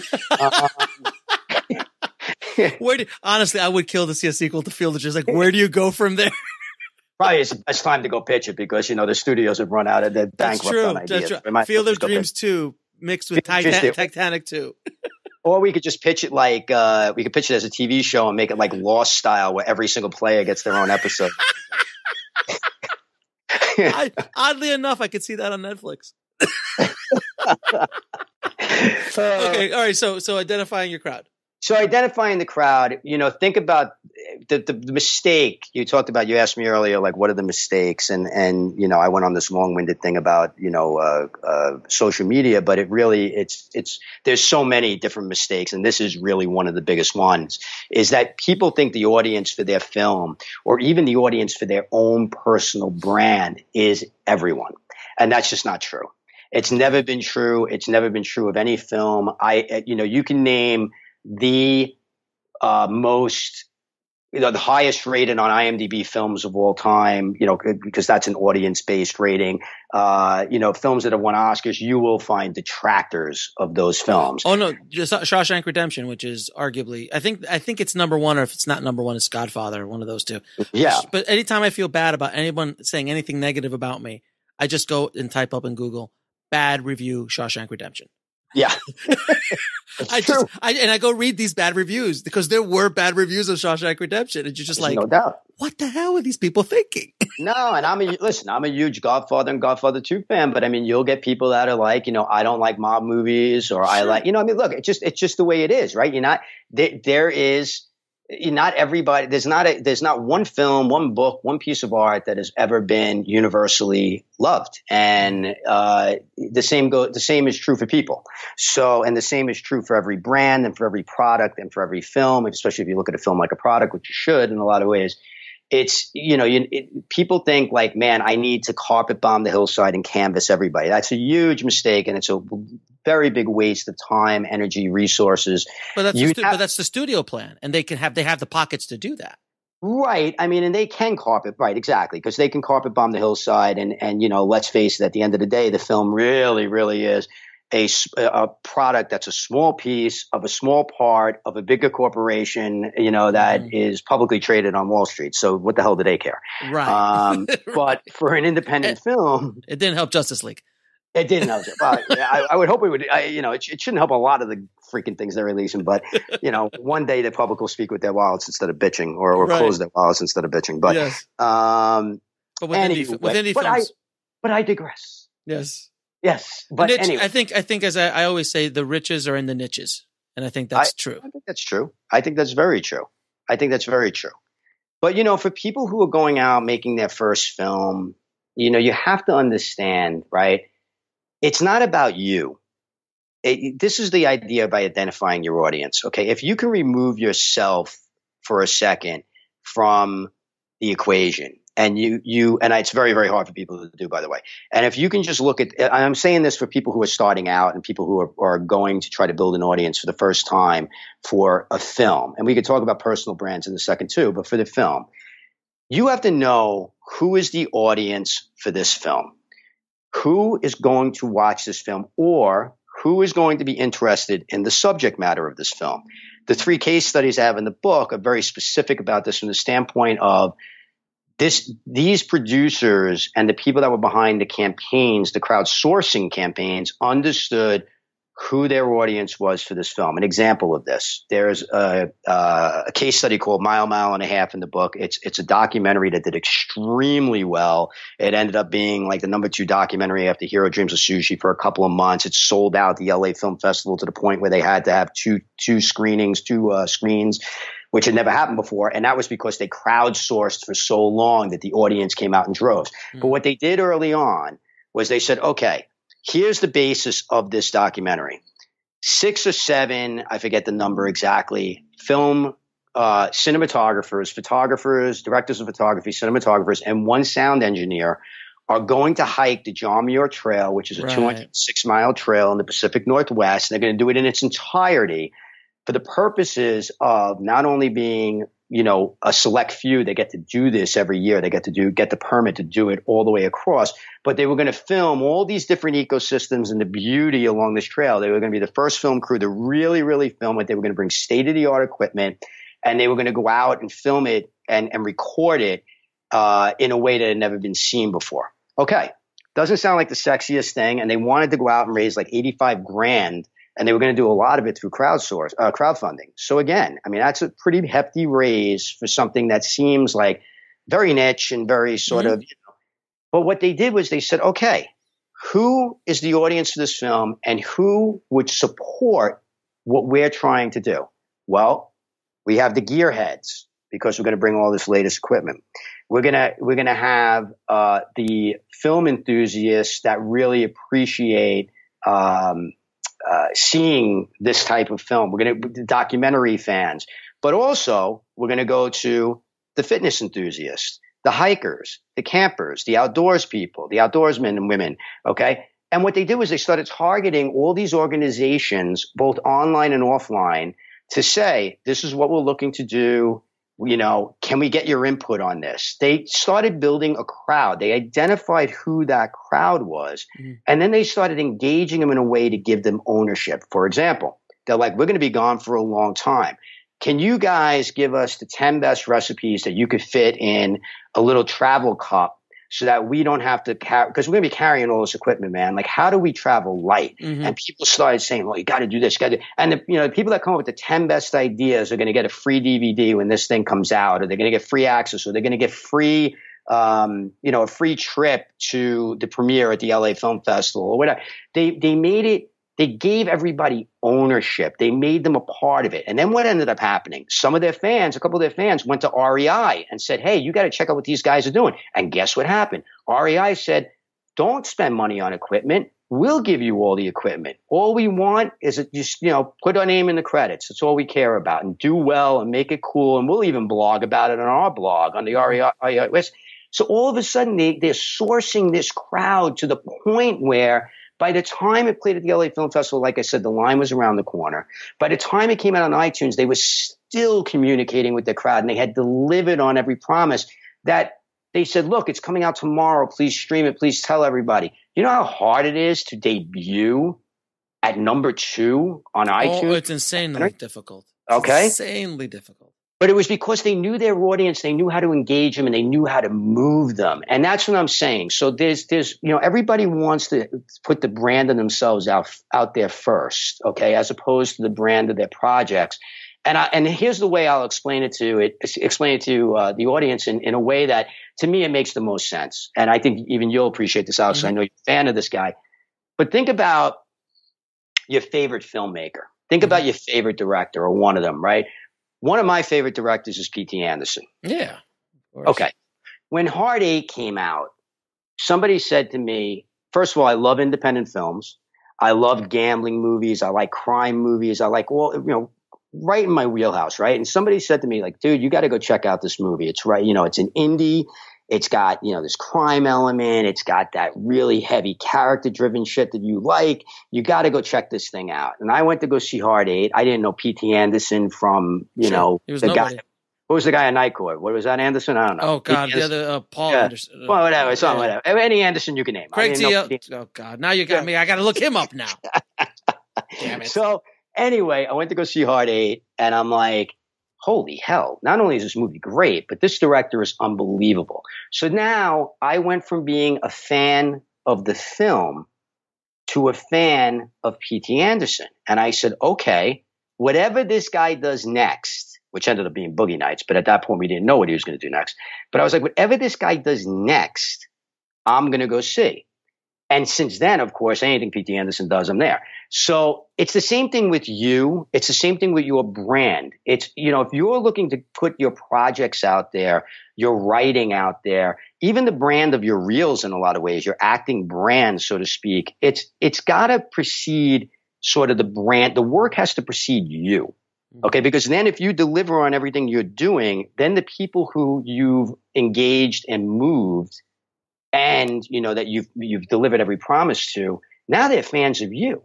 Honestly, I would kill to see a sequel to Field of Dreams. Like, where do you go from there? Probably it's the best time to go pitch it, because, the studios have run out of their bankrupt on ideas. That's true. Field of Dreams 2 mixed with Titanic 2. Or we could just pitch it like we could pitch it as a TV show and make it like Lost style, where every single player gets their own episode. Oddly enough, I could see that on Netflix. Okay, all right. So identifying your crowd. So identifying the crowd, think about the mistake you talked about. You asked me earlier, like, what are the mistakes? And I went on this long-winded thing about, social media, but there's so many different mistakes. And this is really one of the biggest ones, is that people think the audience for their film, or even the audience for their own personal brand, is everyone. And that's just not true. It's never been true. It's never been true of any film. You can name the most, the highest rated on IMDb films of all time, because that's an audience-based rating. Films that have won Oscars, you will find detractors of those films. Oh no, just Shawshank Redemption, which is arguably, I think it's number one, or if it's not number one, it's Godfather, one of those two. Yeah. But anytime I feel bad about anyone saying anything negative about me, I just go and type up in Google, bad review Shawshank Redemption. Yeah. I go read these bad reviews, because there were bad reviews of Shawshank Redemption, and you're just like, no doubt. What the hell are these people thinking? No, and I'm a huge Godfather and Godfather 2 fan, but I mean, you'll get people that are like, I don't like mob movies, or I like, look, it's just the way it is, right? Not everybody, there's not one film, one book, one piece of art that has ever been universally loved. And the same is true for people. So, and the same is true for every brand and for every product and for every film, especially if you look at a film like a product, which you should in a lot of ways. It's, people think like, man, I need to carpet bomb the hillside and canvas everybody. That's a huge mistake, and it's a very big waste of time, energy, resources. But that's the studio plan, and they have the pockets to do that. Right. I mean, and they can carpet, right, exactly, because they can carpet bomb the hillside, and let's face it, at the end of the day, the film really, really is a product that's a small piece of a small part of a bigger corporation, that is publicly traded on Wall Street. So what the hell do they care? Right. But for an independent film, it didn't help Justice League. It didn't help. I would hope it would. It shouldn't help a lot of the freaking things they're releasing. But one day the public will speak with their wallets instead of bitching, or close their wallets instead of bitching. But yes. But with indie films. But I digress. Yes. Yes, but anyway. I think as I always say, the riches are in the niches, and I think that's true. I think that's true. I think that's very true. But for people who are going out making their first film, you have to understand, right? It's not about you. This is the idea by identifying your audience. Okay, if you can remove yourself for a second from the equation. And and it's very, very hard for people to do, by the way. And if you can just look at, I'm saying this for people who are starting out and people who are going to try to build an audience for the first time for a film. And we could talk about personal brands in a second too, but for the film, you have to know who is the audience for this film, who is going to watch this film, or who is going to be interested in the subject matter of this film. The 3 case studies I have in the book are very specific about this from the standpoint of these producers and the people that were behind the campaigns, the crowdsourcing campaigns, understood who their audience was for this film. An example of this, there's a case study called Mile and a Half in the book. It's a documentary that did extremely well. It ended up being like the number 2 documentary after Hero Dreams of Sushi for a couple of months. It sold out the LA Film Festival to the point where they had to have two screens, which had never happened before. And that was because they crowdsourced for so long that the audience came out in droves. But what they did early on was they said, okay, here's the basis of this documentary. 6 or 7, I forget the number exactly, film cinematographers, photographers, directors of photography, cinematographers, and 1 sound engineer are going to hike the John Muir Trail, which is a 206-mile trail in the Pacific Northwest. And they're going to do it in its entirety for the purposes of not only being, a select few that get to do this every year. They get the permit to do it all the way across, but they were going to film all these different ecosystems and the beauty along this trail. They were going to be the first film crew to really, really film it. They were going to bring state-of-the-art equipment, and they were going to go out and film it and record it in a way that had never been seen before. Okay. Doesn't sound like the sexiest thing. And they wanted to go out and raise like $85,000. And they were going to do a lot of it through crowdfunding. So again, I mean, that's a pretty hefty raise for something that seems like very niche and very sort of, but what they did was they said, okay, who is the audience for this film and who would support what we're trying to do? Well, we have the gearheads because we're going to bring all this latest equipment. We're going to have the film enthusiasts that really appreciate seeing this type of film. We're going to documentary fans, but also we're going to go to the fitness enthusiasts, the hikers, the campers, the outdoors people, the outdoorsmen and women. Okay. And what they did was they started targeting all these organizations, both online and offline, to say, this is what we're looking to do. You know, can we get your input on this? They started building a crowd. They identified who that crowd was. And then they started engaging them in a way to give them ownership. For example, they're like, we're going to be gone for a long time. Can you guys give us the 10 best recipes that you could fit in a little travel cup so that we don't have to carry, because we're going to be carrying all this equipment, man. Like, how do we travel light? And people started saying, well, you got to do this, and the people that come up with the 10 best ideas are going to get a free DVD when this thing comes out, or they're going to get free access, or they're going to get free, a free trip to the premiere at the LA Film Festival or whatever. They made it. They gave everybody ownership. They made them a part of it. And then what ended up happening? Some of their fans, a couple of their fans went to REI and said, hey, you got to check out what these guys are doing. And guess what happened? REI said, don't spend money on equipment. We'll give you all the equipment. All we want is just, put our name in the credits. That's all we care about, and do well and make it cool. And we'll even blog about it on our blog on the REI West. So all of a sudden they're sourcing this crowd to the point where by the time it played at the LA Film Festival, like I said, the line was around the corner. By the time it came out on iTunes, they were still communicating with the crowd, and they had delivered on every promise that they said, look, it's coming out tomorrow. Please stream it. Please tell everybody. You know how hard it is to debut at number 2 on iTunes? Oh, it's insanely difficult. Okay. Insanely difficult. But it was because they knew their audience, they knew how to engage them, and they knew how to move them. And that's what I'm saying. So there's everybody wants to put the brand of themselves out there first, okay, as opposed to the brand of their projects. And here's the way I'll explain it to the audience in a way that, to me, it makes the most sense. And I think even you'll appreciate this, Alex. I know you're a fan of this guy. But think about your favorite filmmaker. Think about your favorite director, or one of them, right? One of my favorite directors is P.T. Anderson. Yeah. Okay. When Hard 8 came out, somebody said to me, first of all, I love independent films. I love gambling movies. I like crime movies. I like right in my wheelhouse, right? And somebody said to me, like, dude, you got to go check out this movie. It's right. It's an indie. It's got, this crime element. It's got that really heavy character-driven shit that you like. You got to go check this thing out. And I went to go see Hard 8. I didn't know P.T. Anderson from, he was the nobody. guy. What was the guy at Night Court? What was that, Anderson? I don't know. Oh, God. The other Paul Anderson. Well, whatever. Something, whatever. Any Anderson you can name. Craig T. Oh, God. Now you got me. I got to look him up now. Damn it. So anyway, I went to go see Hard 8, and I'm like, holy hell, not only is this movie great, but this director is unbelievable. So now I went from being a fan of the film to a fan of P.T. Anderson. And I said, okay, whatever this guy does next, which ended up being Boogie Nights, but at that point we didn't know what he was going to do next. But I was like, whatever this guy does next, I'm going to go see. And since then, of course, anything P.T. Anderson does, I'm there. So it's the same thing with you. It's the same thing with your brand. It's, if you're looking to put your projects out there, your writing out there, even the brand of your reels in a lot of ways, your acting brand, so to speak, it's got to precede sort of the brand. The work has to precede you. Okay. Because then if you deliver on everything you're doing, then the people who you've engaged and moved and, that you've delivered every promise to, now they're fans of you.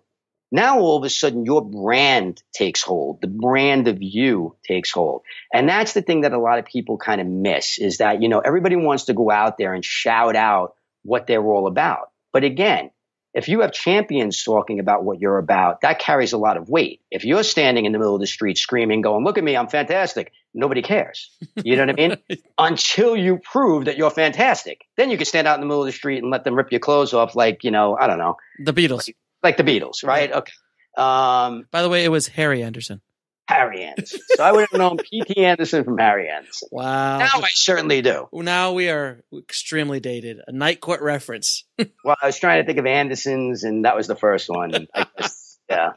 Now all of a sudden your brand takes hold. The brand of you takes hold. And that's the thing that a lot of people kind of miss, is that, everybody wants to go out there and shout out what they're all about. But again, if you have champions talking about what you're about, that carries a lot of weight. If you're standing in the middle of the street screaming, going, look at me, I'm fantastic, nobody cares. You know what I mean? Until you prove that you're fantastic. Then you can stand out in the middle of the street and let them rip your clothes off like, I don't know. The Beatles. Like the Beatles, right? Okay. By the way, it was Harry Anderson. Harry Anderson. So I would have known P.T. Anderson from Harry Anderson. Wow. Now I certainly do. Now we are extremely dated. A Night Court reference. Well, I was trying to think of Andersons, and that was the first one. I guess, yeah.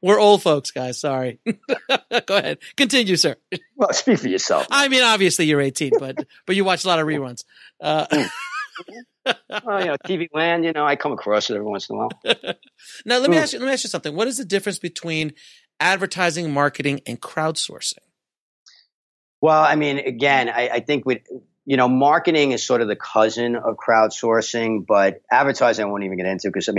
We're old folks, guys. Sorry. Go ahead. Continue, sir. Well, speak for yourself. I mean, obviously you're 18, but you watch a lot of reruns. Well, TV Land, I come across it every once in a while. Now, let me ask you something. What is the difference between advertising, marketing, and crowdsourcing? Well, I mean, again, I think marketing is sort of the cousin of crowdsourcing, but advertising I won't even get into because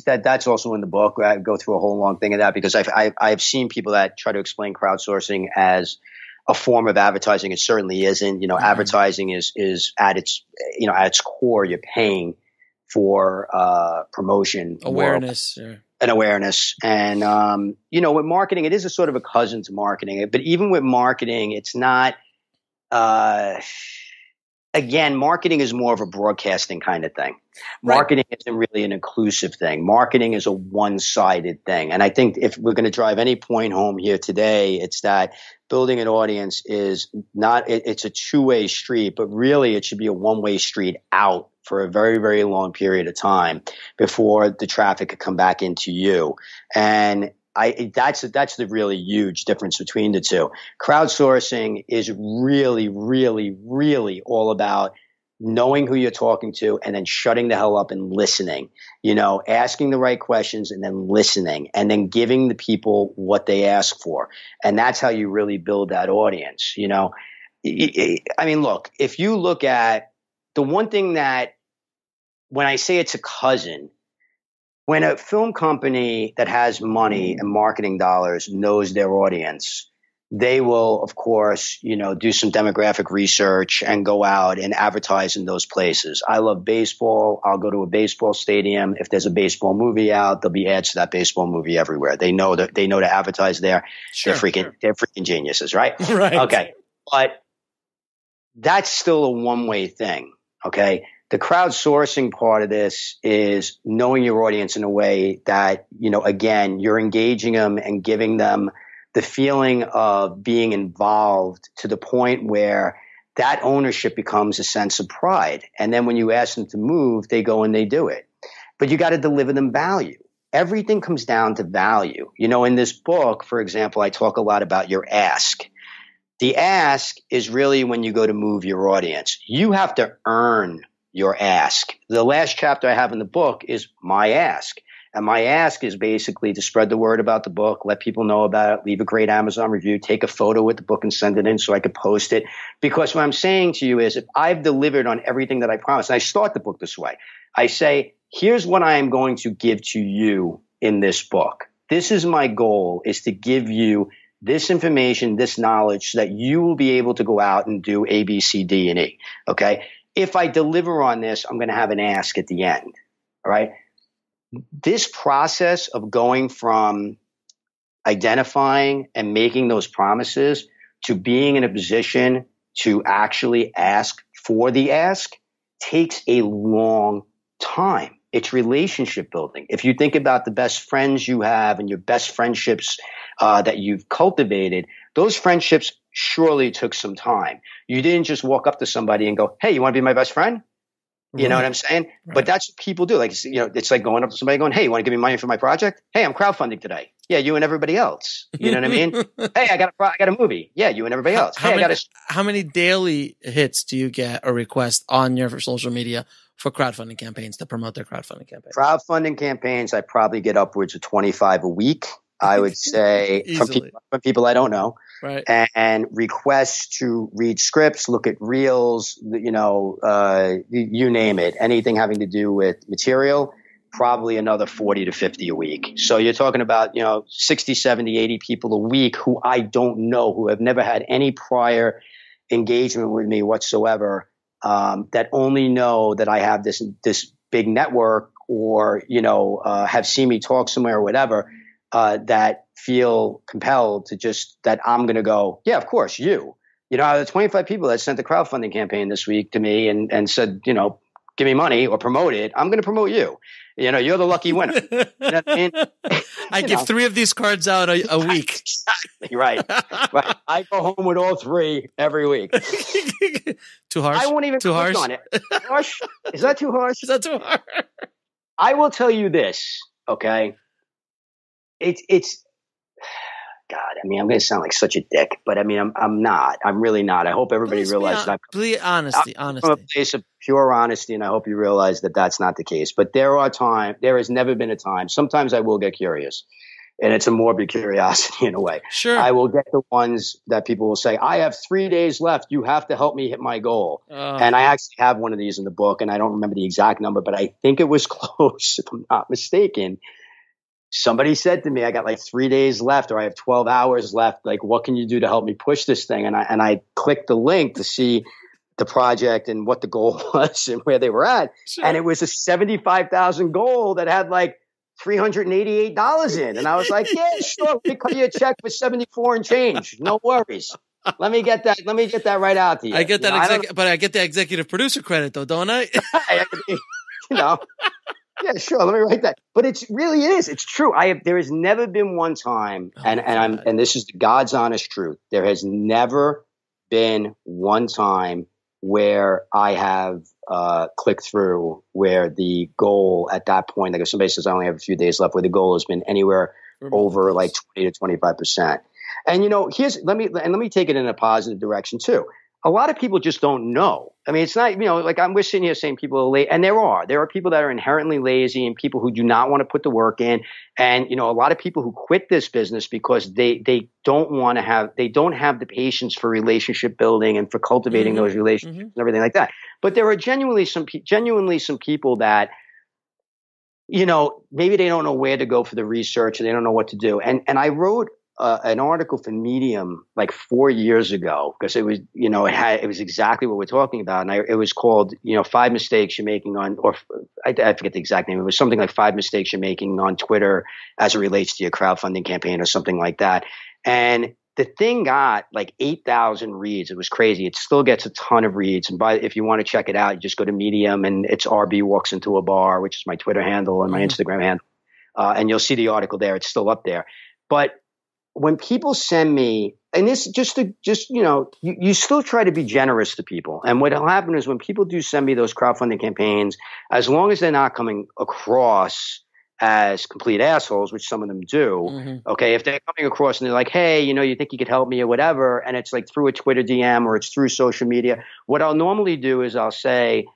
that's also in the book. I go through a whole long thing of that because I've seen people that try to explain crowdsourcing as a form of advertising. It certainly isn't. Advertising is at its core, you're paying for promotion, awareness, and awareness. And with marketing, it is a sort of a cousin to marketing. But even with marketing, it's not. Again, marketing is more of a broadcasting kind of thing. Marketing isn't really an inclusive thing. Marketing is a one-sided thing. And I think if we're going to drive any point home here today, it's that building an audience is not, it's a two-way street, but really it should be a one-way street out for a very, very long period of time before the traffic could come back into you. And that's the really huge difference between the two. Crowdsourcing is really, really, really all about knowing who you're talking to and then shutting the hell up and listening, asking the right questions and then listening and then giving the people what they ask for. And that's how you really build that audience. Look, if you look at the one thing that when I say it's a cousin, when a film company that has money and marketing dollars knows their audience, they will, of course, do some demographic research and go out and advertise in those places. I love baseball. I'll go to a baseball stadium. If there's a baseball movie out, there'll be ads to that baseball movie everywhere. They know to advertise there. Sure, they're freaking geniuses, right? Right. Okay. But that's still a one-way thing. Okay. The crowdsourcing part of this is knowing your audience in a way that, again, you're engaging them and giving them the feeling of being involved to the point where that ownership becomes a sense of pride. And then when you ask them to move, they go and they do it. But you got to deliver them value. Everything comes down to value. In this book, for example, I talk a lot about your ask. The ask is really when you go to move your audience. You have to earn your ask. The last chapter I have in the book is my ask. And my ask is basically to spread the word about the book, let people know about it, leave a great Amazon review, take a photo with the book and send it in so I could post it. Because what I'm saying to you is if I've delivered on everything that I promised, and I start the book this way, I say, here's what I am going to give to you in this book. This is my goal, is to give you this information, this knowledge so that you will be able to go out and do A, B, C, D, and E. Okay. If I deliver on this, I'm going to have an ask at the end. All right. This process of going from identifying and making those promises to being in a position to actually ask for the ask takes a long time. It's relationship building. If you think about the best friends you have and your best friendships that you've cultivated, those friendships surely took some time. You didn't just walk up to somebody and go, hey, you want to be my best friend? You know what I'm saying? Right. But that's what people do. Like, it's like going up to somebody going, hey, you want to give me money for my project? Hey, I'm crowdfunding today. Yeah, you and everybody else. You know what I mean? Hey, I got a movie. Yeah, you and everybody else. How many daily hits do you get or requests on your social media for crowdfunding campaigns to promote their crowdfunding campaigns? Crowdfunding campaigns, I probably get upwards of 25 a week. I would say from people I don't know. Right. And requests to read scripts, look at reels, you name it, anything having to do with material, probably another 40 to 50 a week. So you're talking about, 60, 70, 80 people a week who I don't know, who have never had any prior engagement with me whatsoever, that only know that I have this big network or, have seen me talk somewhere or whatever, that feel compelled to just that I'm going to go, yeah, of course, you. Out of the 25 people that sent the crowdfunding campaign this week to me and said, give me money or promote it, I'm going to promote you. You're the lucky winner. You know what I mean? I give 3 of these cards out a week. Exactly, right. I go home with all 3 every week. Too harsh? I won't even click on it. Harsh? Is that too harsh? Is that too harsh? I will tell you this, okay? It's God, I'm going to sound like such a dick, but I'm not. I'm really not. I hope everybody realizes that. Please, honesty. From a place of pure honesty, and I hope you realize that that's not the case. But there has never been a time. Sometimes I will get curious. and it's a morbid curiosity in a way. Sure. I will get the ones that people will say, I have 3 days left. You have to help me hit my goal. And I actually have one of these in the book, and I don't remember the exact number, but I think it was close, if I'm not mistaken. Somebody said to me, I got like 3 days left, or I have 12 hours left. Like, what can you do to help me push this thing? And I clicked the link to see the project and what the goal was and where they were at. Sure. And it was a 75,000 goal that had like $388 in. And I was like, yeah, sure. Let me cut you a check for 74 and change. No worries. Let me get that right out to you. I get that, but I get the executive producer credit though, don't I? Yeah, sure. Let me write that. But it really is. It's true. There has never been one time, and this is the God's honest truth. There has never been one time where I have clicked through where the goal at that point, like if somebody says I only have a few days left, where the goal has been anywhere over like 20 to 25%. And let me take it in a positive direction too. A lot of people just don't know. I mean, it's not, like we're sitting here saying people are late, and there are people that are inherently lazy and people who do not want to put the work in. And, a lot of people who quit this business because they don't have the patience for relationship building and for cultivating those relationships and everything like that. But there are genuinely some people that, maybe they don't know where to go for the research, or they don't know what to do. And I wrote an article for Medium like 4 years ago, because it was, it was exactly what we're talking about. And it was called, 5 mistakes you're making on, or I forget the exact name. It was something like 5 mistakes you're making on Twitter as it relates to your crowdfunding campaign or something like that. And the thing got like 8,000 reads. It was crazy. It still gets a ton of reads. And if you want to check it out, you just go to Medium, and it's RB Walks Into a Bar, which is my Twitter handle and my Instagram handle. And you'll see the article there. It's still up there. But when people send me, and this you still try to be generous to people. And what will happen is when people do send me those crowdfunding campaigns, as long as they're not coming across as complete assholes, which some of them do, okay, if they're coming across and they're like, hey, you think you could help me or whatever, and it's like through a Twitter DM or it's through social media, what I'll normally do is I'll say,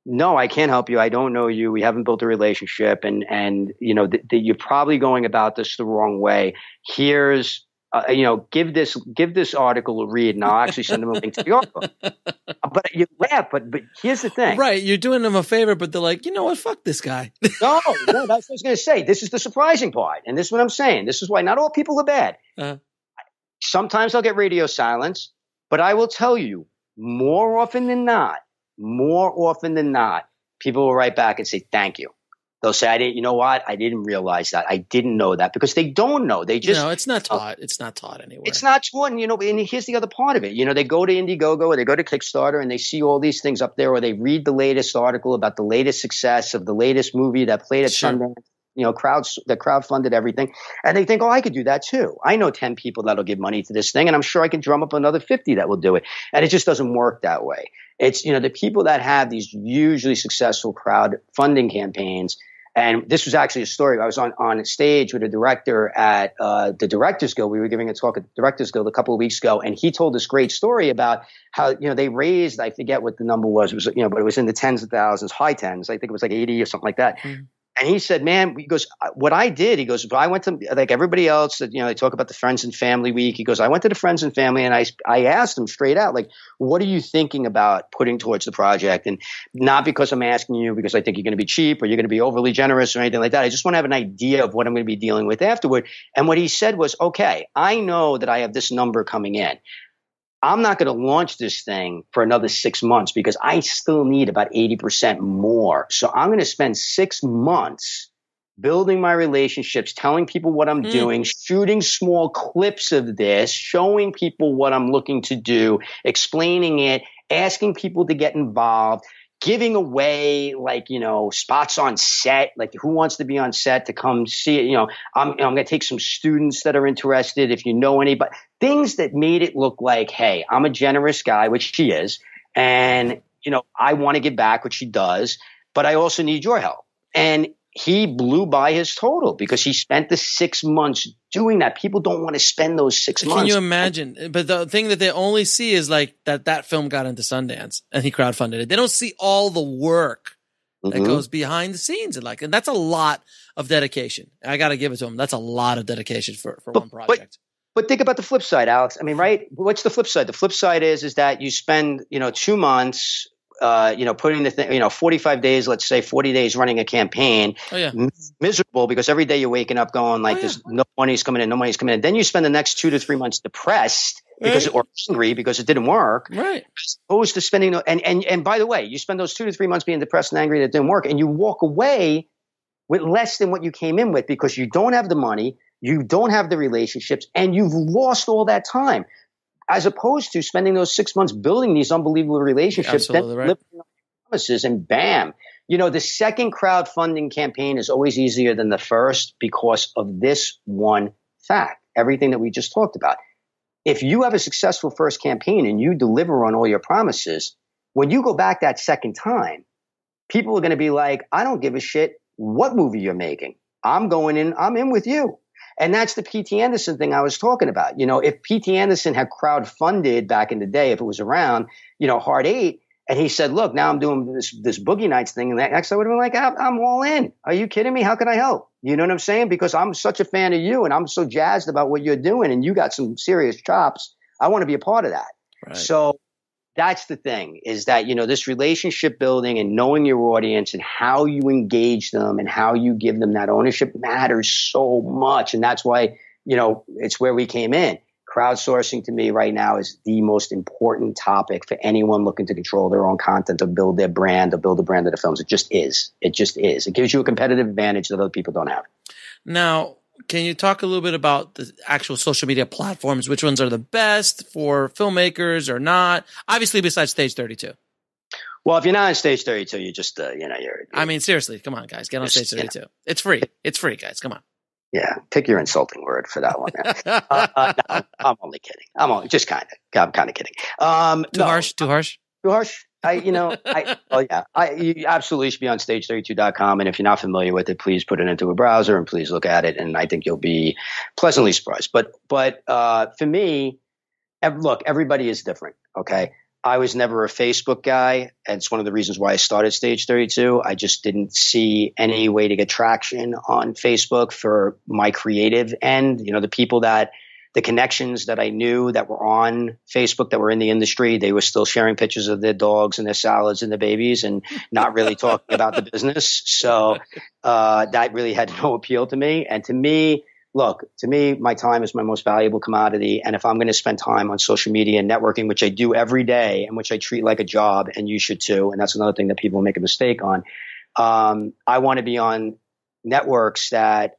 no, I can't help you. I don't know you. We haven't built a relationship, and you're probably going about this the wrong way. Here's, give this article a read, and I'll actually send them a link to the article. But you laugh, but here's the thing. Right, you're doing them a favor, but they're like, you know what? Fuck this guy. No, that's what I was going to say. This is the surprising part, and this is what I'm saying. This is why not all people are bad. Sometimes I'll get radio silence, but I will tell you, more often than not, people will write back and say, thank you. They'll say, I didn't realize that. I didn't know that, because they don't know. They just, no, it's not taught. It's not taught anywhere. It's not taught. And here's the other part of it. They go to Indiegogo or they go to Kickstarter and they see all these things up there, or they read the latest article about the latest success of the latest movie that played at Sundance, that crowdfunded everything. And they think, oh, I could do that too. I know 10 people that'll give money to this thing, and I'm sure I can drum up another 50 that will do it. And it just doesn't work that way. It's, the people that have these usually successful crowdfunding campaigns. And this was actually a story. I was on stage with a director at the Directors Guild. We were giving a talk at the Directors Guild a couple of weeks ago, and he told this great story about how, they raised, I forget what the number was, but it was in the tens of thousands, high tens. I think it was like 80 or something like that. And he said, man, he goes, what I did, he goes, I went to, like everybody else that, they talk about the Friends and Family Week. He goes, I went to the Friends and Family, and I asked him straight out, like, what are you thinking about putting towards the project? And not because I'm asking you because I think you're going to be cheap or you're going to be overly generous or anything like that. I just want to have an idea of what I'm going to be dealing with afterward. And what he said was, okay, I know that I have this number coming in. I'm not going to launch this thing for another 6 months because I still need about 80% more. So I'm going to spend 6 months building my relationships, telling people what I'm doing, shooting small clips of this, showing people what I'm looking to do, explaining it, asking people to get involved, giving away spots on set, like who wants to be on set to come see it. I'm going to take some students that are interested. If you know anybody, things that made it look like, hey, I'm a generous guy, which she is. And, I want to give back, which she does, but I also need your help. And he blew by his total because he spent the 6 months doing that. People don't want to spend those 6 months. Can you imagine? But the thing that they only see is like that film got into Sundance and he crowdfunded it. They don't see all the work that goes behind the scenes. And that's a lot of dedication. I got to give it to him. That's a lot of dedication for one project. But think about the flip side, Alex. I mean, right? What's the flip side? The flip side is that you spend, 2 months, putting the thing, 45 days, let's say 40 days running a campaign, miserable because every day you're waking up going like this, no money's coming in, no money's coming in. Then you spend the next 2 to 3 months depressed because or angry because it didn't work. Right. As opposed to spending, and by the way, you spend those 2 to 3 months being depressed and angry that it didn't work, and you walk away with less than what you came in with because you don't have the money, you don't have the relationships, and you've lost all that time. As opposed to spending those 6 months building these unbelievable relationships, then living on promises, and bam. The second crowdfunding campaign is always easier than the first because of this one fact, everything that we just talked about. If you have a successful first campaign and you deliver on all your promises, when you go back that second time, people are going to be like, I don't give a shit what movie you're making. I'm in with you. And that's the P.T. Anderson thing I was talking about. If P.T. Anderson had crowdfunded back in the day, if it was around, Hard 8, and he said, look, now I'm doing this Boogie Nights thing, and next I would have been like, I'm all in. Are you kidding me? How can I help? You know what I'm saying? Because I'm such a fan of you, and I'm so jazzed about what you're doing, and you got some serious chops. I want to be a part of that. Right. So that's the thing, is that, this relationship building and knowing your audience and how you engage them and how you give them that ownership matters so much. And that's why, it's where we came in. Crowdsourcing to me right now is the most important topic for anyone looking to control their own content or build their brand or build the brand of the films. It just is. It just is. It gives you a competitive advantage that other people don't have. Now, can you talk a little bit about the actual social media platforms? Which ones are the best for filmmakers or not? Obviously, besides Stage 32. Well, if you're not on Stage 32, you just, you're. I mean, seriously, come on, guys, get on Stage 32. It's free. It's free, guys. Come on. Yeah, pick your insulting word for that one. No, I'm only kidding. I'm kind of kidding. Too harsh. Too harsh. You absolutely should be on stage32.com. And if you're not familiar with it, please put it into a browser and please look at it. And I think you'll be pleasantly surprised. But for me, look, everybody is different. Okay. I was never a Facebook guy. And it's one of the reasons why I started Stage 32. I just didn't see any way to get traction on Facebook for my creative end. The connections that I knew that were on Facebook that were in the industry, they were still sharing pictures of their dogs and their salads and their babies and not really talking about the business. So that really had no appeal to me. And to me, my time is my most valuable commodity. And if I'm going to spend time on social media and networking, which I do every day and which I treat like a job, and you should too, and that's another thing that people make a mistake on, I want to be on networks and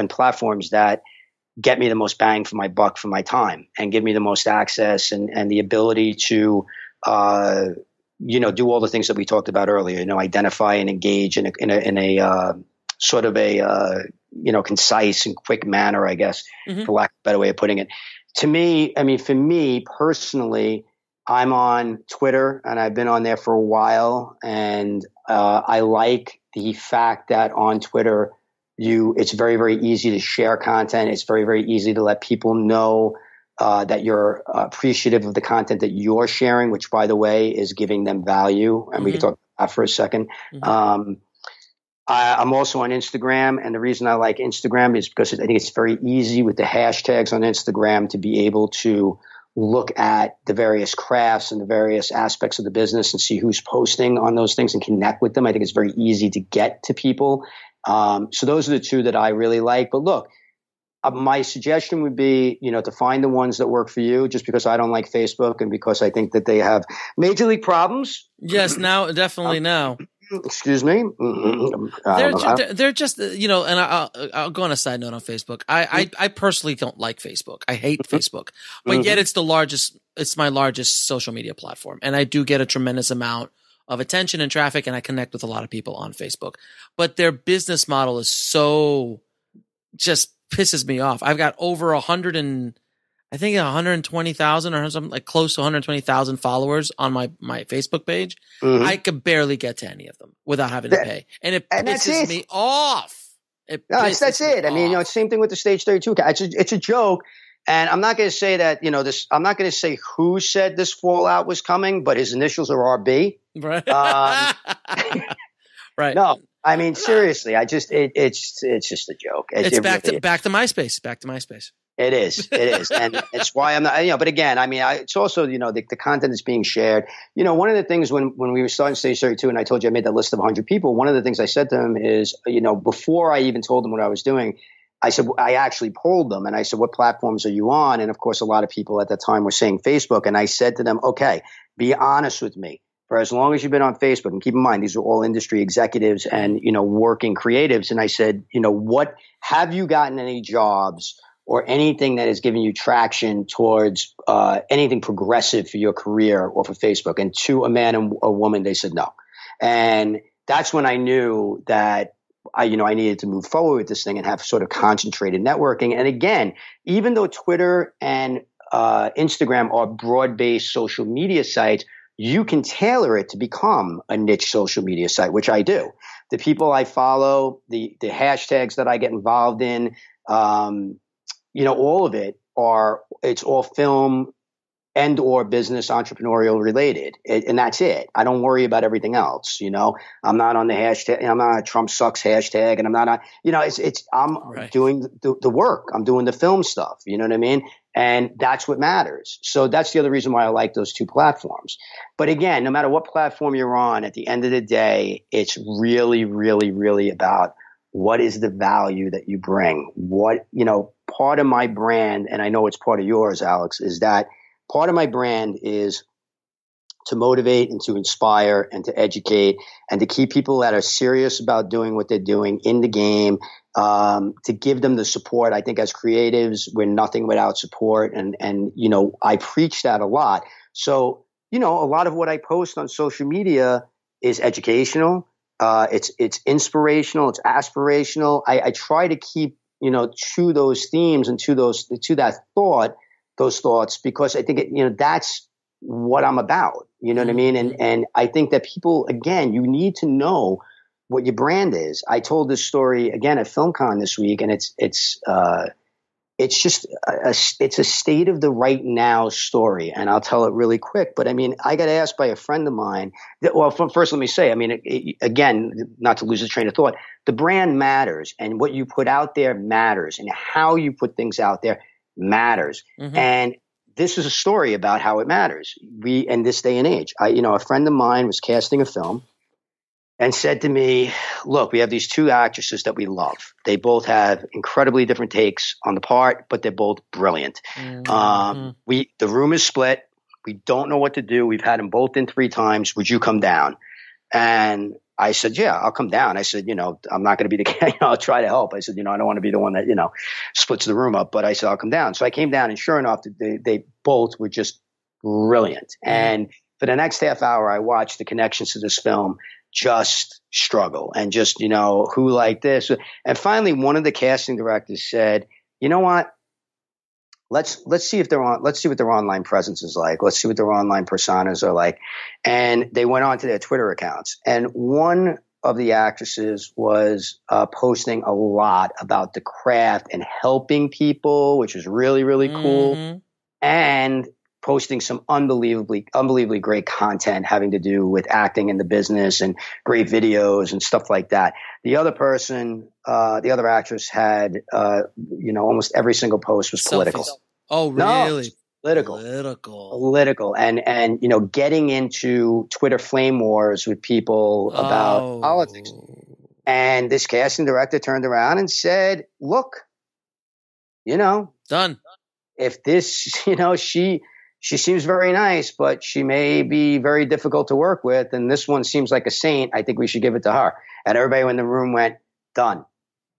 platforms that get me the most bang for my buck for my time and give me the most access and the ability to, do all the things that we talked about earlier, identify and engage in a sort of a, concise and quick manner, I guess, for lack of a better way of putting it. To me, for me personally, I'm on Twitter and I've been on there for a while. And I like the fact that on Twitter, it's very, very easy to share content. It's very, very easy to let people know that you're appreciative of the content that you're sharing, which, by the way, is giving them value. And we can talk about that for a second. I'm also on Instagram. And the reason I like Instagram is because I think it's very easy with the hashtags on Instagram to be able to look at the various crafts and the various aspects of the business and see who's posting on those things and connect with them. I think it's very easy to get to people. So those are the two that I really like. But look, my suggestion would be, to find the ones that work for you, just because I don't like Facebook and because I think that they have major league problems. Yes, definitely now. Excuse me. They're just, and I'll go on a side note on Facebook. I personally don't like Facebook. I hate Facebook, but yet it's my largest social media platform. And I do get a tremendous amount of attention and traffic, and I connect with a lot of people on Facebook. But their business model is just pisses me off. I've got over 120,000 or something, like close to 120,000 followers on my Facebook page. I could barely get to any of them without having to pay. And it pisses me off. That's it. I mean, it's the same thing with the Stage 32. It's a joke. And I'm not going to say that, I'm not going to say who said this fallout was coming, but his initials are RB. Right. Right. No, I mean, seriously, it's just a joke. It's back really to MySpace. Back to MySpace. It is. And it's why I'm not, but again, I mean, it's also, the content is being shared. One of the things when we were starting Stage 32 and I told you I made that list of 100 people, one of the things I said to them is, before I even told them what I was doing, I said, I actually polled them and I said, what platforms are you on? And of course, a lot of people at that time were saying Facebook. And I said to them, okay, be honest with me. For as long as you've been on Facebook, and keep in mind, these are all industry executives and, working creatives. And I said, what have you gotten any jobs or anything that is giving you traction towards anything progressive for your career or for Facebook? And to a man and a woman, they said no. And that's when I knew that I needed to move forward with this thing and have sort of concentrated networking. And again, even though Twitter and Instagram are broad-based social media sites, you can tailor it to become a niche social media site, which I do. The people I follow, the hashtags that I get involved in, all of it's all film and or business entrepreneurial related. And that's it. I don't worry about everything else. I'm not on the hashtag. I'm not on a Trump sucks hashtag, and I'm not on, I'm right. Doing the work. I'm doing the film stuff. You know what I mean? And that's what matters. So that's the other reason why I like those two platforms. But again, no matter what platform you're on, at the end of the day, it's really, really, really about what is the value that you bring. Part of my brand, and I know it's part of yours, Alex, is that part of my brand is to motivate and to inspire and to educate and to keep people that are serious about doing what they're doing in the game, to give them the support. I think as creatives, we're nothing without support. And I preach that a lot. So, a lot of what I post on social media is educational. It's inspirational. It's aspirational. I try to keep, to those themes and to that those thoughts, because I think that's what I'm about. You know what I mean? And I think that people, again, you need to know what your brand is. I told this story again at FilmCon this week, and it's just it's a state of the right now story. And I'll tell it really quick. But I mean, I got asked by a friend of mine first, let me say, I mean, again, not to lose the train of thought, the brand matters, and what you put out there matters, and how you put things out there matters. Mm-hmm. And this is a story about how it matters. In this day and age, a friend of mine was casting a film and said to me, look, we have these two actresses that we love. They both have incredibly different takes on the part, but they're both brilliant. Mm-hmm. The room is split. We don't know what to do. We've had them both in 3 times. Would you come down? And I said, yeah, I'll come down. I said, I'm not going to be the guy. I'll try to help. I said, I don't want to be the one that, splits the room up. But I said, I'll come down. So I came down, and sure enough, they both were just brilliant. Mm-hmm. And for the next half hour, I watched the connections to this film just struggle, and just, who like this. And finally, one of the casting directors said, you know what? Let's see what their online presence is like. Let's see what their online personas are like. And they went on to their Twitter accounts. And one of the actresses was posting a lot about the craft and helping people, which was really, really cool. Mm-hmm. And posting some unbelievably great content having to do with acting in the business and great videos and stuff like that. The other person, the other actress had, almost every single post was political. Oh, really? No, political. And, getting into Twitter flame wars with people about politics. And this casting director turned around and said, look, done. If this, she seems very nice, but she may be very difficult to work with. And this one seems like a saint. I think we should give it to her. And everybody in the room went, done.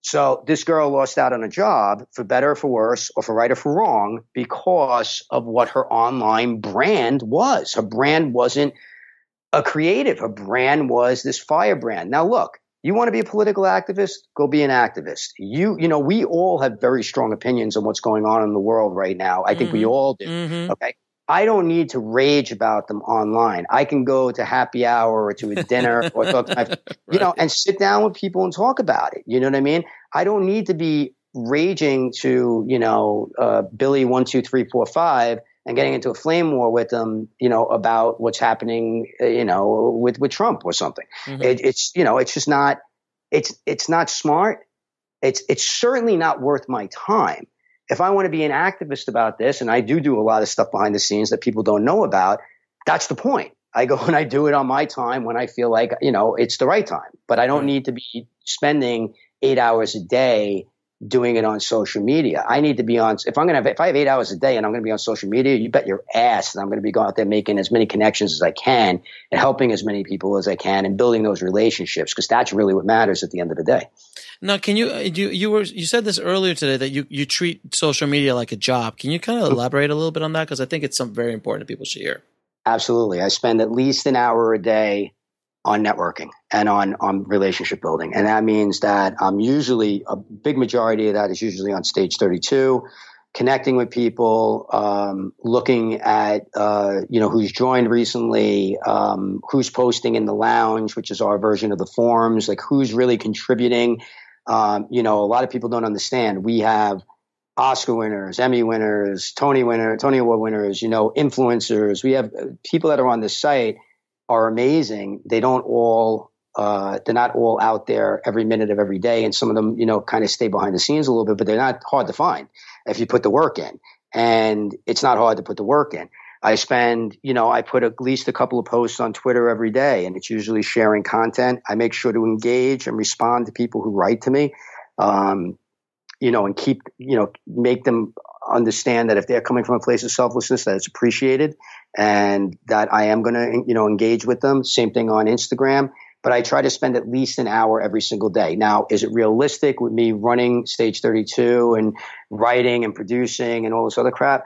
So this girl lost out on a job, for better or for worse, or for right or for wrong, because of what her online brand was. Her brand wasn't a creative. Her brand was this firebrand. Now, look, you want to be a political activist? Go be an activist. We all have very strong opinions on what's going on in the world right now. I think we all do. Mm-hmm. Okay. I don't need to rage about them online. I can go to happy hour or to a dinner or talk to my, right. And sit down with people and talk about it. You know what I mean? I don't need to be raging to, Billy 1, 2, 3, 4, 5 and getting into a flame war with them, about what's happening, with Trump or something. Mm-hmm. It's just not, it's not smart. It's certainly not worth my time. If I want to be an activist about this, and I do a lot of stuff behind the scenes that people don't know about, that's the point. I go and I do it on my time when I feel like, it's the right time, but I don't need to be spending 8 hours a day doing it on social media. I need to be on, if I have 8 hours a day and I'm going to be on social media, you bet your ass that I'm going to be going out there making as many connections as I can and helping as many people as I can and building those relationships, because that's really what matters at the end of the day. Now, can you said this earlier today that you treat social media like a job. Can you kind of elaborate a little bit on that? Because I think it's something very important that people should hear. Absolutely. I spend at least an hour a day on networking and on relationship building. And that means that I'm usually, a big majority of that is usually on stage 32, connecting with people, looking at, who's joined recently, who's posting in the lounge, which is our version of the forums, like who's really contributing. A lot of people don't understand. We have Oscar winners, Emmy winners, Tony Award winners, influencers. We have people that are on the site are amazing. They don't all, they're not all out there every minute of every day. And some of them, kind of stay behind the scenes a little bit, but they're not hard to find if you put the work in. And it's not hard to put the work in. I put at least a couple of posts on Twitter every day, and it's usually sharing content. I make sure to engage and respond to people who write to me, and keep, make them understand that if they're coming from a place of selflessness, that it's appreciated and that I am going to, engage with them. Same thing on Instagram, but I try to spend at least an hour every single day. Now, is it realistic with me running stage 32 and writing and producing and all this other crap?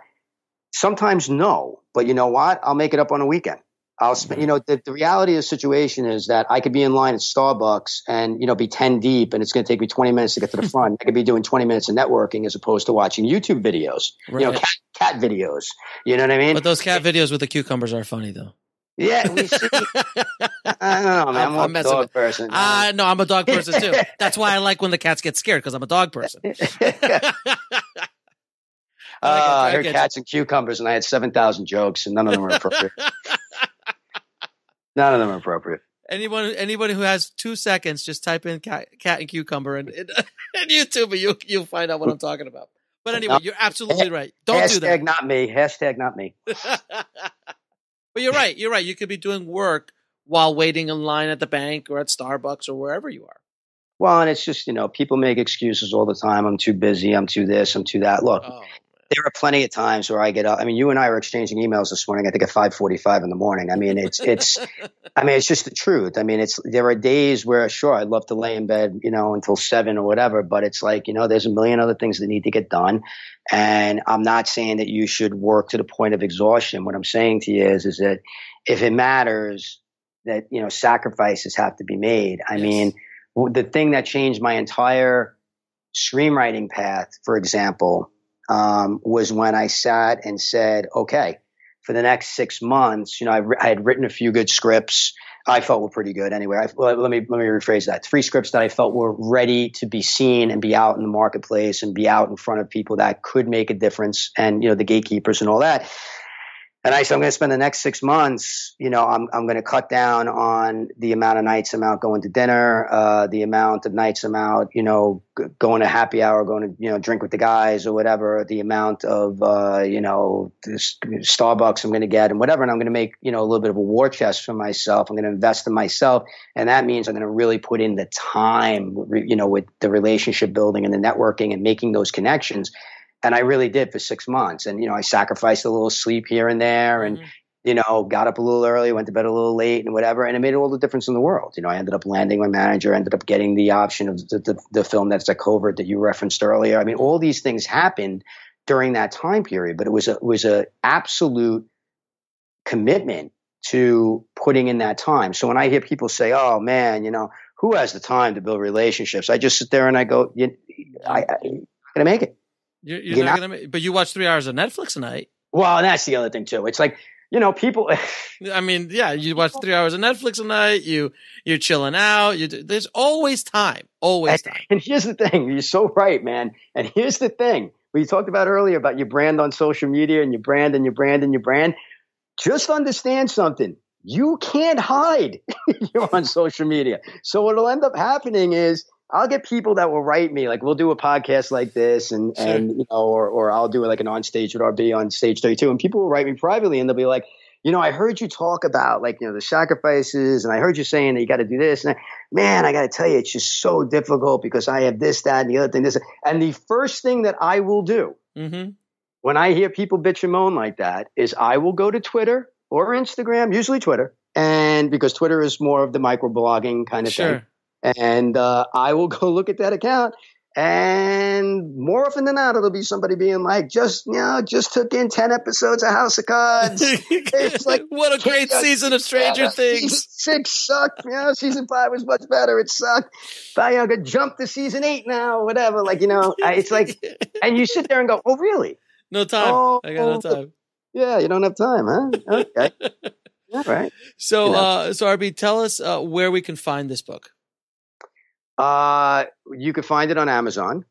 Sometimes no, but you know what? I'll make it up on a weekend. I'll spend, the reality of the situation is that I could be in line at Starbucks and, be 10 deep and it's going to take me 20 minutes to get to the front. I could be doing 20 minutes of networking as opposed to watching YouTube videos, right. Cat videos. You know what I mean? But those cat videos with the cucumbers are funny though. Yeah. I don't know, man. I'm a dog person. No, I'm a dog person too. That's why I like when the cats get scared, because I'm a dog person. I heard cats and cucumbers and I had 7,000 jokes and none of them were appropriate. None of them are appropriate. Anybody who has 2 seconds, just type in cat and cucumber and YouTube, and you'll find out what I'm talking about. But anyway, you're absolutely right. Don't do that. Hashtag not me. But you're right. You're right. You could be doing work while waiting in line at the bank or at Starbucks or wherever you are. Well, and it's just, people make excuses all the time. I'm too busy. I'm too this. I'm too that. Look. There are plenty of times where I get up. I mean, you and I were exchanging emails this morning, I think at 5:45 in the morning. I mean, it's just the truth. I mean, there are days where, sure, I'd love to lay in bed, until 7 or whatever, but it's like, there's a million other things that need to get done. And I'm not saying that you should work to the point of exhaustion. What I'm saying to you is that if it matters that, sacrifices have to be made. I mean, the thing that changed my entire screenwriting path, for example, was when I sat and said, okay, for the next 6 months, I had written a few good scripts I felt were pretty good anyway. Let me rephrase that. 3 scripts that I felt were ready to be seen and be out in the marketplace and be out in front of people that could make a difference and, the gatekeepers and all that. And I said, I'm going to spend the next 6 months, I'm going to cut down on the amount of nights I'm out going to dinner, the amount of nights I'm out, going to happy hour, going to, drink with the guys or whatever, the amount of, Starbucks I'm going to get and whatever. And I'm going to make, a little bit of a war chest for myself. I'm going to invest in myself. And that means I'm going to really put in the time, with the relationship building and the networking and making those connections. And I really did for 6 months. And, I sacrificed a little sleep here and there and, got up a little early, went to bed a little late and whatever. And it made all the difference in the world. I ended up landing my manager, ended up getting the option of the film that's a covert that you referenced earlier. I mean, all these things happened during that time period, but it was a absolute commitment to putting in that time. So when I hear people say, oh man, who has the time to build relationships? I just sit there and I go, I'm going to make it. You're not going to but you watch 3 hours of Netflix a night. Well, and that's the other thing too. It's like, people. I mean, yeah, you watch 3 hours of Netflix a night. You're chilling out. There's always time. Always time. And here's the thing. You're so right, man. And here's the thing. we talked about earlier about your brand on social media and your brand and your brand and your brand. Just understand something. You can't hide you're on social media. So what'll end up happening is I'll get people that will write me, like we'll do a podcast like this and or I'll do like an On Stage with RB on Stage 32, and people will write me privately and they'll be like, I heard you talk about the sacrifices, and I heard you saying that you got to do this. And man, I got to tell you, it's just so difficult because I have this, that, and the other thing, this. And the first thing that I will do when I hear people bitch and moan like that is I will go to Twitter or Instagram, usually Twitter, and because Twitter is more of the microblogging kind of thing. And I will go look at that account. And more often than not, it'll be somebody being like, just took in 10 episodes of House of Cards. It's like, what a great season of Stranger Things. Season 6 sucked. Season 5 was much better. It sucked. But I got jumped to season 8 now, whatever. It's like, and you sit there and go, oh, really? No time. I got no time. Yeah, you don't have time, huh? Okay. All right. So RB, tell us where we can find this book. You can find it on Amazon,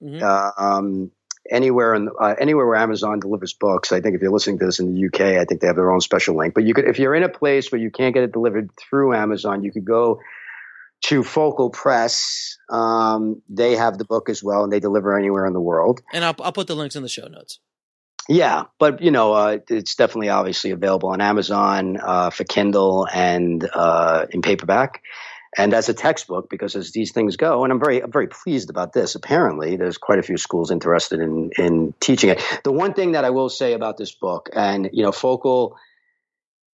anywhere where Amazon delivers books. I think if you're listening to this in the UK, I think they have their own special link. But if you're in a place where you can't get it delivered through Amazon, you could go to Focal Press. They have the book as well, and they deliver anywhere in the world. And I'll put the links in the show notes. Yeah, but it's definitely obviously available on Amazon for Kindle and in paperback. And as a textbook, because as these things go, and I'm very pleased about this. Apparently, there's quite a few schools interested in teaching it. The one thing that I will say about this book, and Focal,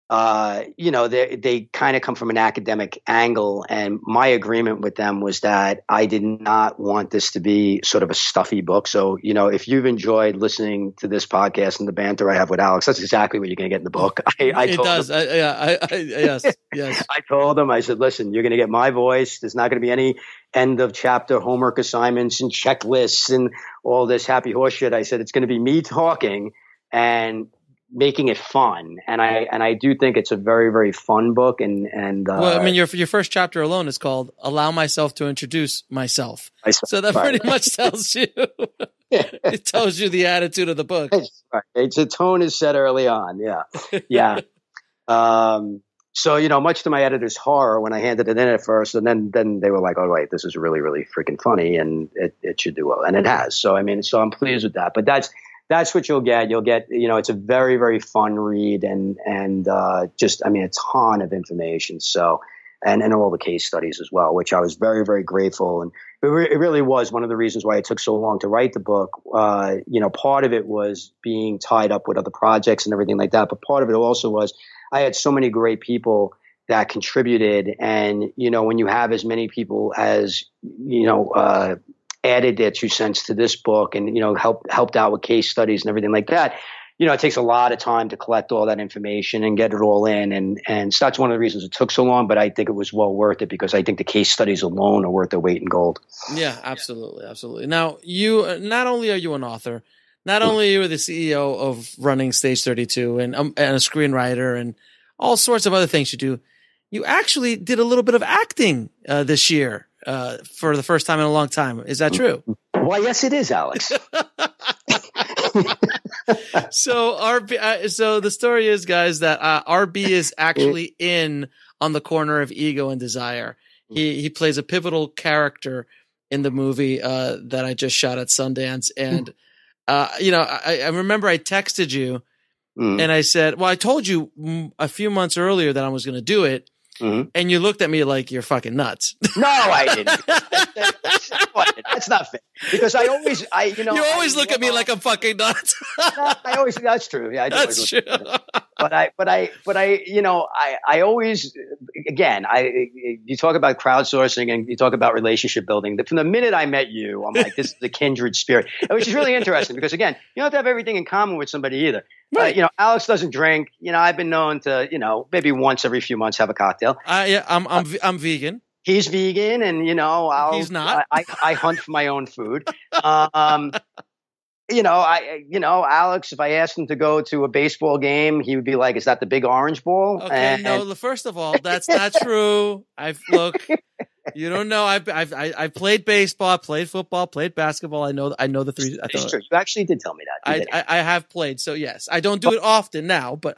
they kind of come from an academic angle, and my agreement with them was that I did not want this to be sort of a stuffy book. So, if you've enjoyed listening to this podcast and the banter I have with Alex, that's exactly what you're going to get in the book. Yes. I told them, I said, listen, you're going to get my voice. There's not going to be any end of chapter homework assignments and checklists and all this happy horse shit. I said, it's going to be me talking and making it fun, and I do think it's a very, very fun book. And well, I mean, your first chapter alone is called "Allow Myself to Introduce Myself," so that pretty much tells you. It tells you the attitude of the book. It's a tone is set early on. Yeah. So much to my editor's horror, when I handed it in at first, and then they were like, "Oh wait, this is really, really freaking funny, and it should do well," and it has. So so I'm pleased with that. But that's what you'll get. You'll get, it's a very, very fun read and just, a ton of information. So, and all the case studies as well, which I was very, very grateful. And it really was one of the reasons why it took so long to write the book. Part of it was being tied up with other projects and everything like that. But part of it also was I had so many great people that contributed. And, when you have as many people as, added their 2 cents to this book and, helped out with case studies and everything like that. It takes a lot of time to collect all that information and get it all in. And so that's one of the reasons it took so long, but I think it was well worth it because I think the case studies alone are worth their weight in gold. Yeah, absolutely. Absolutely. Now, not only are you an author, not only are you the CEO of running Stage 32 and a screenwriter and all sorts of other things you do, you actually did a little bit of acting this year. For the first time in a long time. Is that true? Why, yes, it is, Alex. So so the story is, guys, that RB is actually in On the Corner of Ego and Desire. He plays a pivotal character in the movie that I just shot at Sundance. And, I remember I texted you and I said, well, I told you a few months earlier that I was going to do it. And you looked at me like you're fucking nuts. No, I didn't. That's not fair. Because you always look at me like I'm fucking nuts. That's true. Yeah, that's true. But I always, again, you talk about crowdsourcing and you talk about relationship building. From the minute I met you, I'm like, this is the kindred spirit, which is really interesting because, again, you don't have to have everything in common with somebody either. Right. Alex doesn't drink. I've been known to, maybe once every few months have a cocktail. I'm vegan. He's vegan, and he's not. I hunt for my own food. Alex, if I asked him to go to a baseball game, he would be like, "Is that the big orange ball?" Okay, no. First of all, that's not true. You don't know. I played baseball, played football, played basketball. I know the three. It's true. You actually did tell me that. I have played. So yes, I don't do it often now, but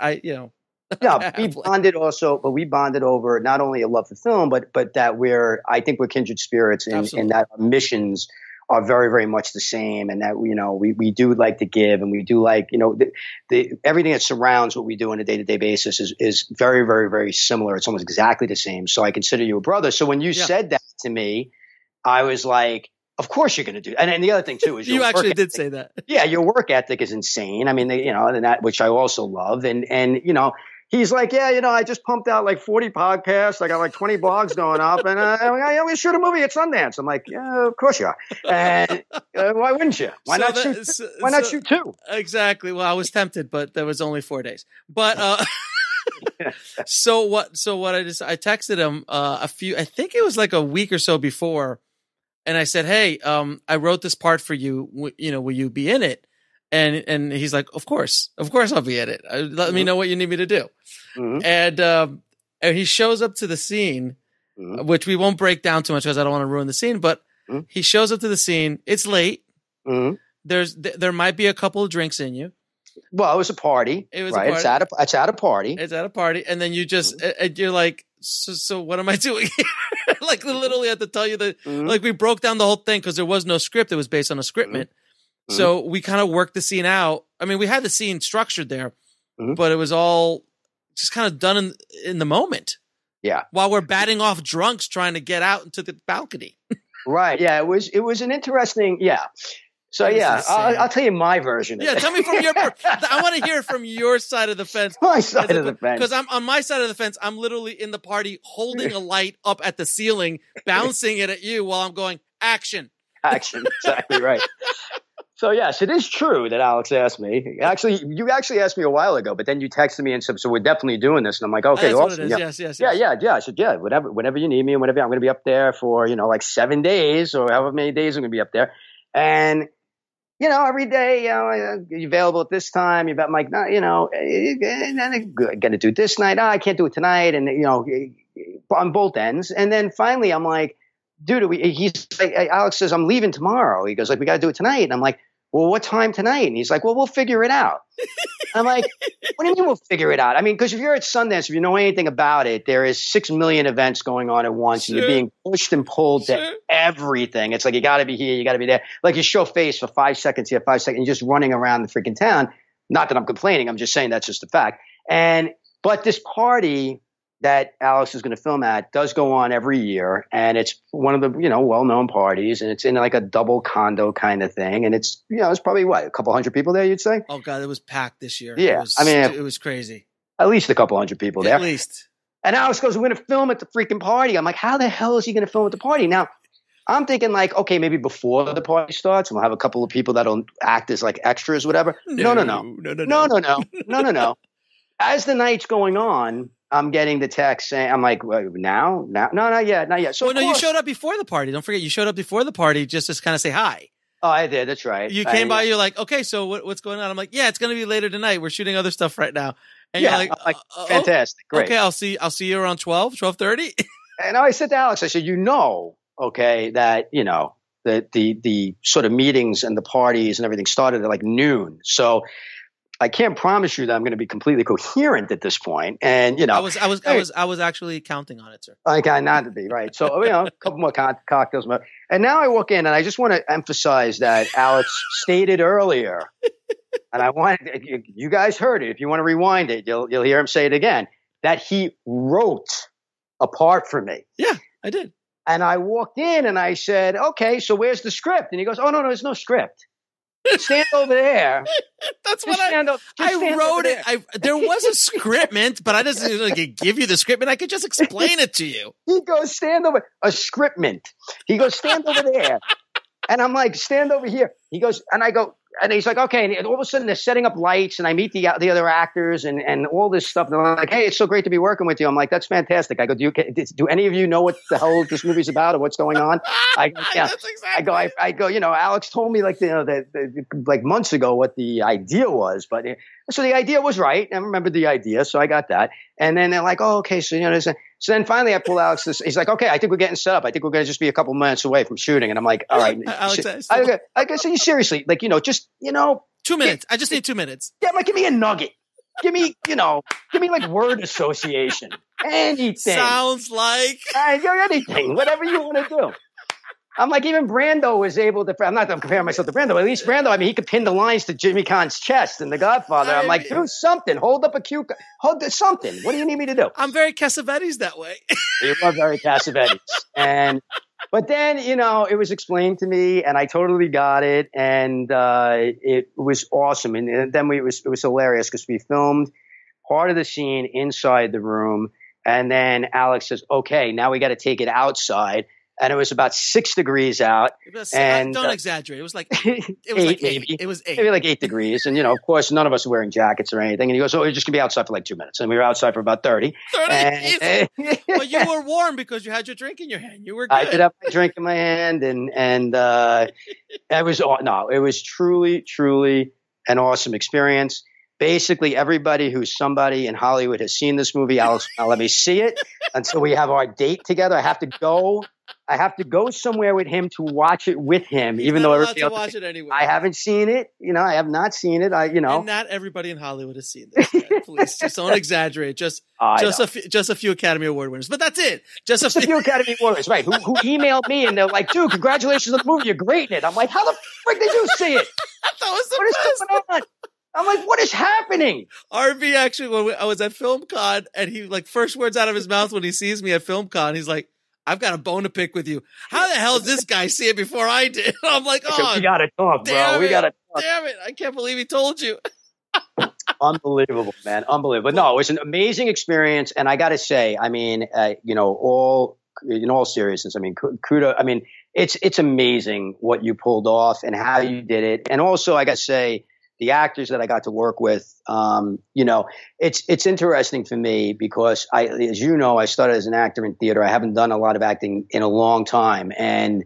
Yeah, we bonded also, but we bonded over not only a love for film, but that I think we're kindred spirits in that our missions are very, very much the same, and that we do like to give, and we do like the everything that surrounds what we do on a day-to-day basis is very, very, very similar. It's almost exactly the same. So I consider you a brother. So when you said that to me, I was like, of course you're going to do. And the other thing too is you actually did say that. Yeah, your work ethic is insane. I mean, and that, which I also love, and he's like, yeah, I just pumped out like 40 podcasts. I got like 20 blogs going up, and I always shoot a movie at Sundance. I'm like, yeah, of course you are. And why wouldn't you? Why not shoot two? Exactly. Well, I was tempted, but there was only 4 days. But so what I texted him I think it was like a week or so before, and I said, hey, I wrote this part for you. Will you be in it? And he's like, of course I'll be in it. Let me know what you need me to do. Mm-hmm. And he shows up to the scene, which we won't break down too much because I don't want to ruin the scene, but he shows up to the scene. It's late. Mm-hmm. There might be a couple of drinks in you. Well, it was a party. It was right. A party. It's at a party. It's at a party. And then you just, you're like, so what am I doing here? Like literally I had to tell you that, like we broke down the whole thing because there was no script. It was based on a scriptment. So we kind of worked the scene out. I mean, we had the scene structured there, but it was all just kind of done in the moment. Yeah. While we're batting off drunks trying to get out into the balcony. Right. Yeah. It was an interesting. Yeah. So yeah, I'll tell you my version of it. Yeah. Tell me from your. I want to hear it from your side of the fence. My side of the fence. Because I'm on my side of the fence. I'm literally in the party holding a light up at the ceiling, bouncing it at you while I'm going action. Action. Exactly right. So yes, it is true that Alex asked me. Actually, you asked me a while ago, but then you texted me and said, "So we're definitely doing this." And I'm like, "Okay, that's awesome. What it is. Yes. Yeah." I said, "Yeah, whenever you need me, and whenever I'm going to be up there for like 7 days or however many days I'm going to be up there." And every day, you're available at this time. I'm like, no, I'm going to do this night. Oh, I can't do it tonight, and on both ends. And then finally, I'm like, dude, he's like, Alex says, I'm leaving tomorrow. He goes like, we got to do it tonight. And I'm like, well, what time tonight? And he's like, well, we'll figure it out. I'm like, what do you mean we'll figure it out? I mean, because if you're at Sundance, if you know anything about it, there is 6 million events going on at once. Sure. And you're being pushed and pulled to everything. It's like, you got to be here. You got to be there. Like you show face for 5 seconds here, 5 seconds, you're just running around the freaking town. Not that I'm complaining. I'm just saying that's just a fact. But this party that Alex is going to film at does go on every year, and it's one of the well-known parties, and it's in like a double condo kind of thing, and it's it's probably a couple hundred people there, you'd say. Oh God, it was packed this year. Yeah, it was crazy. At least a couple hundred people there. At least. And Alex goes, "We're going to film at the freaking party." I'm like, "How the hell is he going to film at the party?" Now, I'm thinking like, okay, maybe before the party starts, we'll have a couple of people that'll act as like extras, whatever. No. As the night's going on, I'm getting the text saying, I'm like, now? No, not yet. So you showed up before the party. Don't forget, you showed up before the party just to kind of say hi. Oh, I did. That's right. You came by, you're like, okay, so what's going on? I'm like, yeah, it's going to be later tonight. We're shooting other stuff right now. And you're like, fantastic. Great. Okay, I'll see you around 12:30. And I said to Alex, I said, okay, that, the sort of meetings and the parties and everything started at like noon. So I can't promise you that I'm going to be completely coherent at this point. And, I was actually counting on it, sir. I got not to be, right. So, a couple more cocktails. And now I walk in and I just want to emphasize that Alex stated earlier, and I want you guys heard it. If you want to rewind it, you'll hear him say it again, that he wrote a part for me. Yeah, I did. And I walked in and I said, okay, so where's the script? And he goes, oh, no, there's no script. Stand over there. That's what I wrote it. There was a scriptment, but I didn't like give you the scriptment. I could just explain it to you. He goes, stand over a scriptment. He goes, stand over there. And I'm like, stand over here. He goes, and I go, and he's like, okay. And all of a sudden they're setting up lights and I meet the other actors and all this stuff. And I'm like, hey, it's so great to be working with you. I'm like, that's fantastic. I go, do any of you know what the hell this movie's about or what's going on? I go, yeah. I go, Alex told me like, like months ago what the idea was, but so the idea was right. I remember the idea. So I got that. And then they're like, oh, okay. So, so then finally I pull Alex this. He's like, okay, I think we're getting set up. I think we're going to just be a couple minutes away from shooting. And I'm like, all right. Alex, I guess, seriously, like, 2 minutes. I just need 2 minutes. Yeah, like, give me a nugget. Give me like word association. Anything. Sounds like. Anything. Whatever you want to do. I'm like, even Brando was able to, I'm not comparing myself to Brando, but at least Brando, I mean, he could pin the lines to Jimmy Cahn's chest in The Godfather. I'm like, do something. Hold up a cue. Hold something. What do you need me to do? I'm very Cassavetes that way. You are very Cassavetes. But then, it was explained to me and I totally got it. And it was awesome. And then it was hilarious because we filmed part of the scene inside the room. And then Alex says, okay, now we got to take it outside. And it was about 6 degrees out. Don't exaggerate. It was like 8. Maybe. It was 8. Maybe like 8 degrees. And, of course, none of us were wearing jackets or anything. And he goes, oh, you're just going to be outside for like 2 minutes. And we were outside for about 30. 30? Well, you were warm because you had your drink in your hand. You were good. I did have my drink in my hand. And it was truly, truly an awesome experience. Basically, everybody who's somebody in Hollywood has seen this movie. Alex, now let me see it until we have our date together. I have to go somewhere with him to watch it with him, even though everybody else watch it anyway. I haven't seen it. I have not seen it. And not everybody in Hollywood has seen this. Please, just don't exaggerate. Just a few Academy Award winners, but that's it. Just a few Academy Awards, right? Who emailed me and they're like, "Dude, congratulations on the movie. You're great in it." I'm like, "How the frick did you see it? That was the what best. Is going on?" I'm like, what is happening? RB actually, when I was at FilmCon, and he first words out of his mouth when he sees me at FilmCon, he's like, "I've got a bone to pick with you. How the hell does this guy see it before I did?" I'm like, "Oh, we gotta talk, bro. We gotta talk." Damn it! I can't believe he told you. Unbelievable, man. Unbelievable. But no, it was an amazing experience, and I gotta say, I mean, in all seriousness, I mean, kudos. I mean, it's amazing what you pulled off and how you did it, and also I gotta say, the actors that I got to work with, it's interesting for me because as you know, I started as an actor in theater. I haven't done a lot of acting in a long time. And,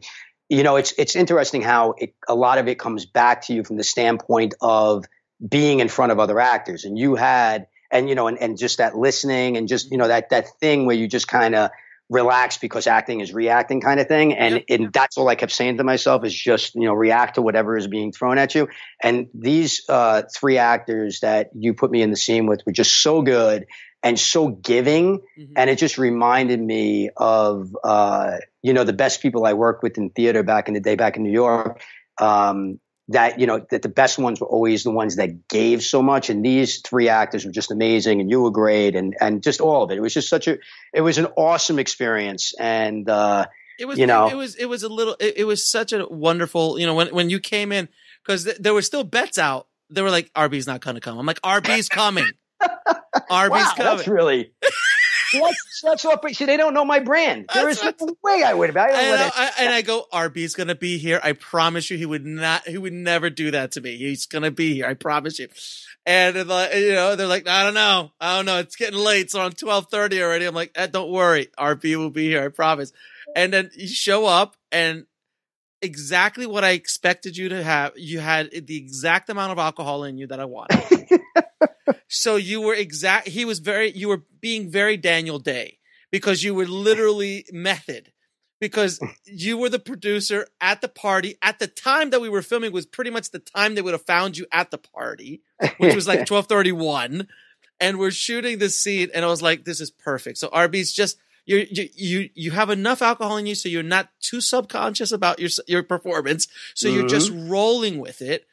it's interesting how a lot of it comes back to you from the standpoint of being in front of other actors. And you had, and just that listening and just, that thing where you just kind of relax because acting is reacting kind of thing. And that's all I kept saying to myself is just, react to whatever is being thrown at you. And these 3 actors that you put me in the scene with were just so good and so giving. Mm-hmm. And it just reminded me of, the best people I worked with in theater back in the day, back in New York. That the best ones were always the ones that gave so much. And these 3 actors were just amazing. And you were great. And just all of it. It was just it was an awesome experience. And, it was such a wonderful, when you came in, because there were still bets out. They were like, RB's not going to come. I'm like, RB's coming. RB's coming. That's really... That's what, see, they don't know my brand. There is no way I would have. And I go, RB's going to be here. I promise you, he would never do that to me. He's going to be here. I promise you. And they're like, I don't know. It's getting late. So on 12:30 already. I'm like, don't worry. RB will be here. I promise. And then you show up and exactly what I expected you to have. You had the exact amount of alcohol in you that I wanted. So you were you were being very Daniel Day because you were literally method because you were the producer at the party at the time that we were filming was pretty much the time they would have found you at the party, which was like 12:31. And we're shooting this scene and I was like, this is perfect. So RB's just, you have enough alcohol in you. So you're not too subconscious about your performance. So you're just rolling with it.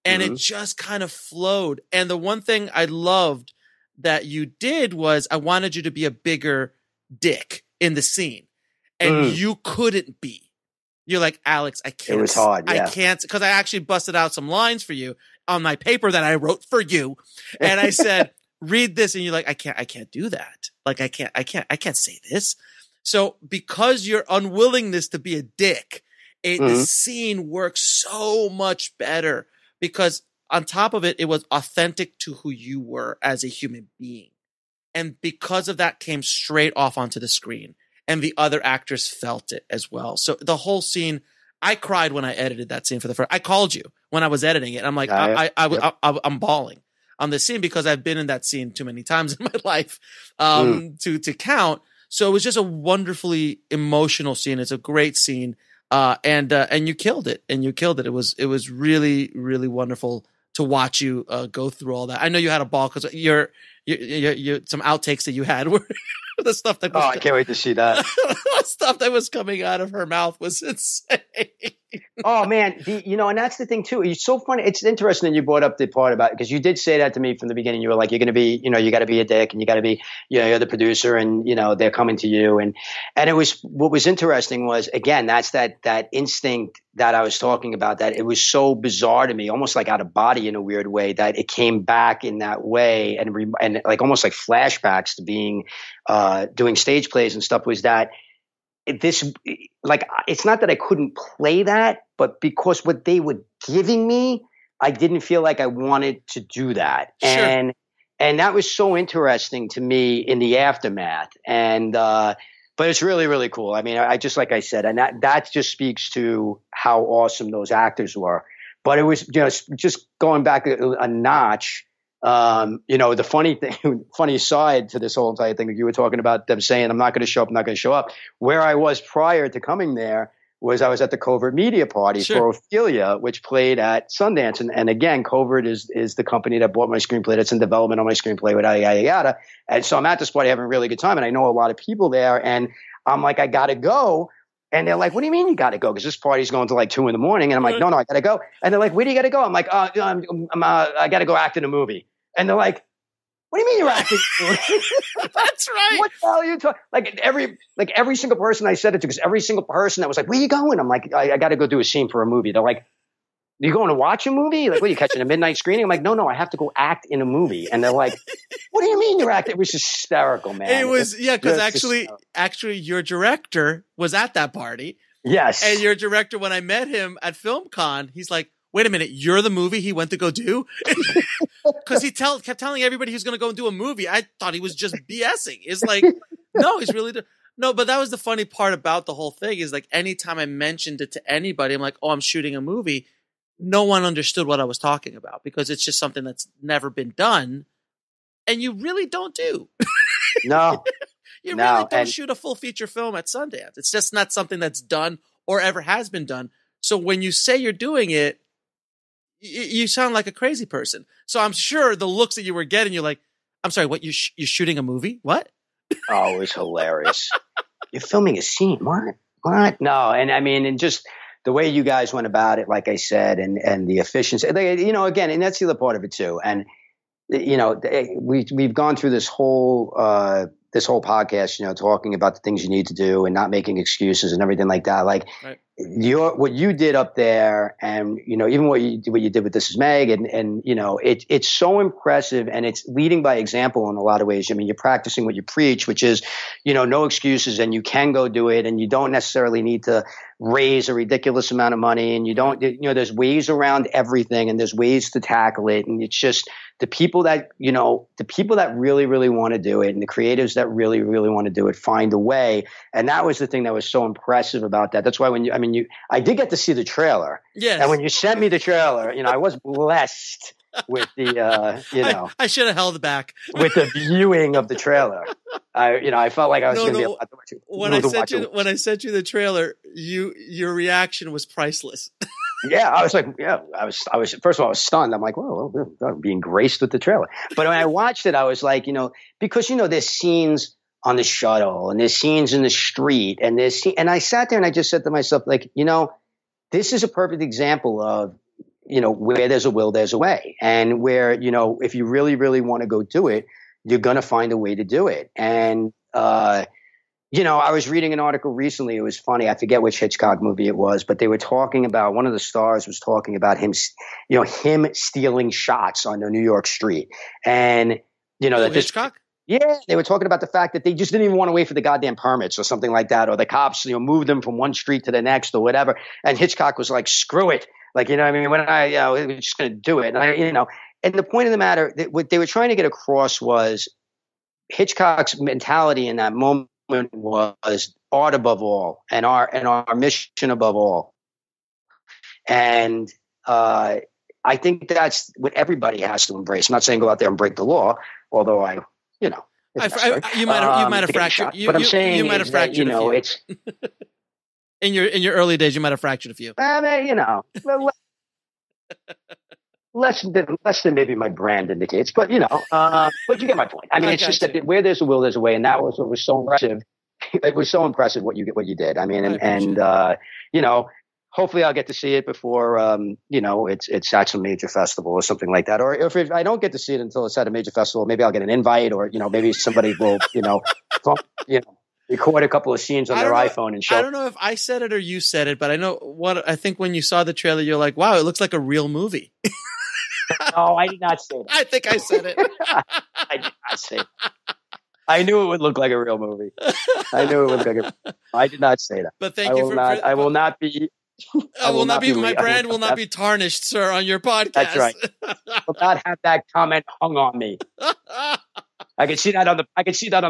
And it just kind of flowed. And the one thing I loved that you did was I wanted you to be a bigger dick in the scene. And you couldn't be. You're like, Alex, I can't. It was hard. Yeah. I can't. Because I actually busted out some lines for you on my paper that I wrote for you. And I said, read this. And you're like, I can't do that. Like, I can't say this. So because your unwillingness to be a dick, the scene works so much better. Because on top of it, it was authentic to who you were as a human being. And because of that came straight off onto the screen. And the other actors felt it as well. So the whole scene, I cried when I edited that scene for the first. I called you when I was editing it. I'm like, I'm bawling. on this scene because I've been in that scene too many times in my life to count. So it was just a wonderfully emotional scene. It's a great scene. And you killed it. It was really, really wonderful to watch you go through all that. I know you had a ball because your some outtakes that you had were the stuff that was, I can't wait to see that. the stuff that was coming out of her mouth was insane. Oh man, and that's the thing too. It's so funny. It's interesting that you brought up the part about, because you did say that to me from the beginning. You were like, you're going to be, you got to be a dick, and you got to be, you're the producer, and they're coming to you, and it was, what was interesting was, again, that's that instinct that I was talking about. That it was so bizarre to me, almost like out of body in a weird way, that it came back in that way, and like almost like flashbacks to being doing stage plays and stuff. Was that this, like, it's not that I couldn't play that, but because what they were giving me, I didn't feel like I wanted to do that. Sure. And that was so interesting to me in the aftermath. And, but it's really, really cool. I mean, I just, like I said, and that just speaks to how awesome those actors were. But it was, just going back a notch. The funny side to this whole entire thing that you were talking about, them saying, I'm not going to show up. Where I was prior to coming there was I was at the Covert Media Party for Ophelia, which played at Sundance. And again, Covert is the company that bought my screenplay, that's in development on my screenplay, with yada, yada. And so I'm at this party having a really good time. And I know a lot of people there. And I'm like, I got to go. And they're like, what do you mean you got to go? Because this party's going to like 2 a.m. And I'm like, no, I got to go. And they're like, where do you got to go? I'm like, I got to go act in a movie. And they're like, what do you mean you're acting? That's right. What the hell are you talking? Like every single person I said it to, because every single person that was like, where are you going? I'm like, I got to go do a scene for a movie. They're like, you going to watch a movie? Like, what are you catching a midnight screening? I'm like, no, I have to go act in a movie. And they're like, what do you mean you're acting? It was hysterical, man. It was, because actually your director was at that party. Yes. And your director, when I met him at FilmCon, he's like, wait a minute, you're the movie he went to go do? Because he kept telling everybody he was going to go and do a movie. I thought he was just BSing. It's like, no, he's really no. But that was the funny part about the whole thing, is like, anytime I mentioned it to anybody, I'm like, oh, I'm shooting a movie. No one understood what I was talking about, because it's just something that's never been done, and you really don't do. No, you really don't shoot a full feature film at Sundance. It's just not something that's done or ever has been done. So when you say you're doing it, you sound like a crazy person. So I'm sure the looks that you were getting, you're like, I'm sorry, what, you're shooting a movie? What? Oh, it was hilarious. You're filming a scene. What? No. And I mean, and just the way you guys went about it, like I said, and the efficiency, again, and that's the other part of it too. And, we've gone through this whole podcast, talking about the things you need to do and not making excuses and everything like that. Like, right. What you did up there, and even what you did with This Is Meg, and it's so impressive, and it's leading by example in a lot of ways. I mean, you're practicing what you preach, which is no excuses, and you can go do it, and you don't necessarily need to raise a ridiculous amount of money, and you don't there's ways around everything, and there's ways to tackle it, and it's just the people that really, really want to do it, and the creatives that really, really want to do it, find a way. And that was the thing that was so impressive about that. That's why I did get to see the trailer. Yes. And when you sent me the trailer, I was blessed with the, I should have held it back with the viewing of the trailer. I felt like I was going to be able to watch it. When I sent you the trailer, your reaction was priceless. Yeah, I was like, I was first of all, I was stunned. I'm like, whoa, I'm being graced with the trailer. But when I watched it, I was like, because there's scenes on the shuttle, and there's scenes in the street, and and I sat there and I just said to myself, like, this is a perfect example of, where there's a will, there's a way, and where, if you really, really want to go do it, you're going to find a way to do it. And, I was reading an article recently. It was funny. I forget which Hitchcock movie it was, but they were talking about, one of the stars was talking about him stealing shots on the New York street. And, Hitchcock? Yeah, they were talking about the fact that they just didn't even want to wait for the goddamn permits or something like that, or the cops, moved them from one street to the next or whatever. And Hitchcock was like, screw it. Like, when we're just going to do it. And and the point of the matter, what they were trying to get across was Hitchcock's mentality in that moment was art above all, and our mission above all. And I think that's what everybody has to embrace. I'm not saying go out there and break the law, although you might have fractured. But I'm saying you might have fractured a few. It's in your early days, you might have fractured a few. I mean, less than maybe my brand indicates, but but you get my point. I mean, it's just that where there's a will, there's a way, and that was what was so impressive. It was so impressive what you did. I mean, hopefully I'll get to see it before it's at some major festival or something like that. Or if I don't get to see it until it's at a major festival, maybe I'll get an invite, or maybe somebody will record a couple of scenes on their iPhone and show. I don't know if I said it or you said it, but I think when you saw the trailer, you're like, wow, it looks like a real movie. No, I did not say that. I think I said it. I did not say it. I knew it would look like a real movie. I did not say that. But thank you I will not be. My brand will not be tarnished, sir, on your podcast. That's right. I will not have that comment hung on me. I can see that on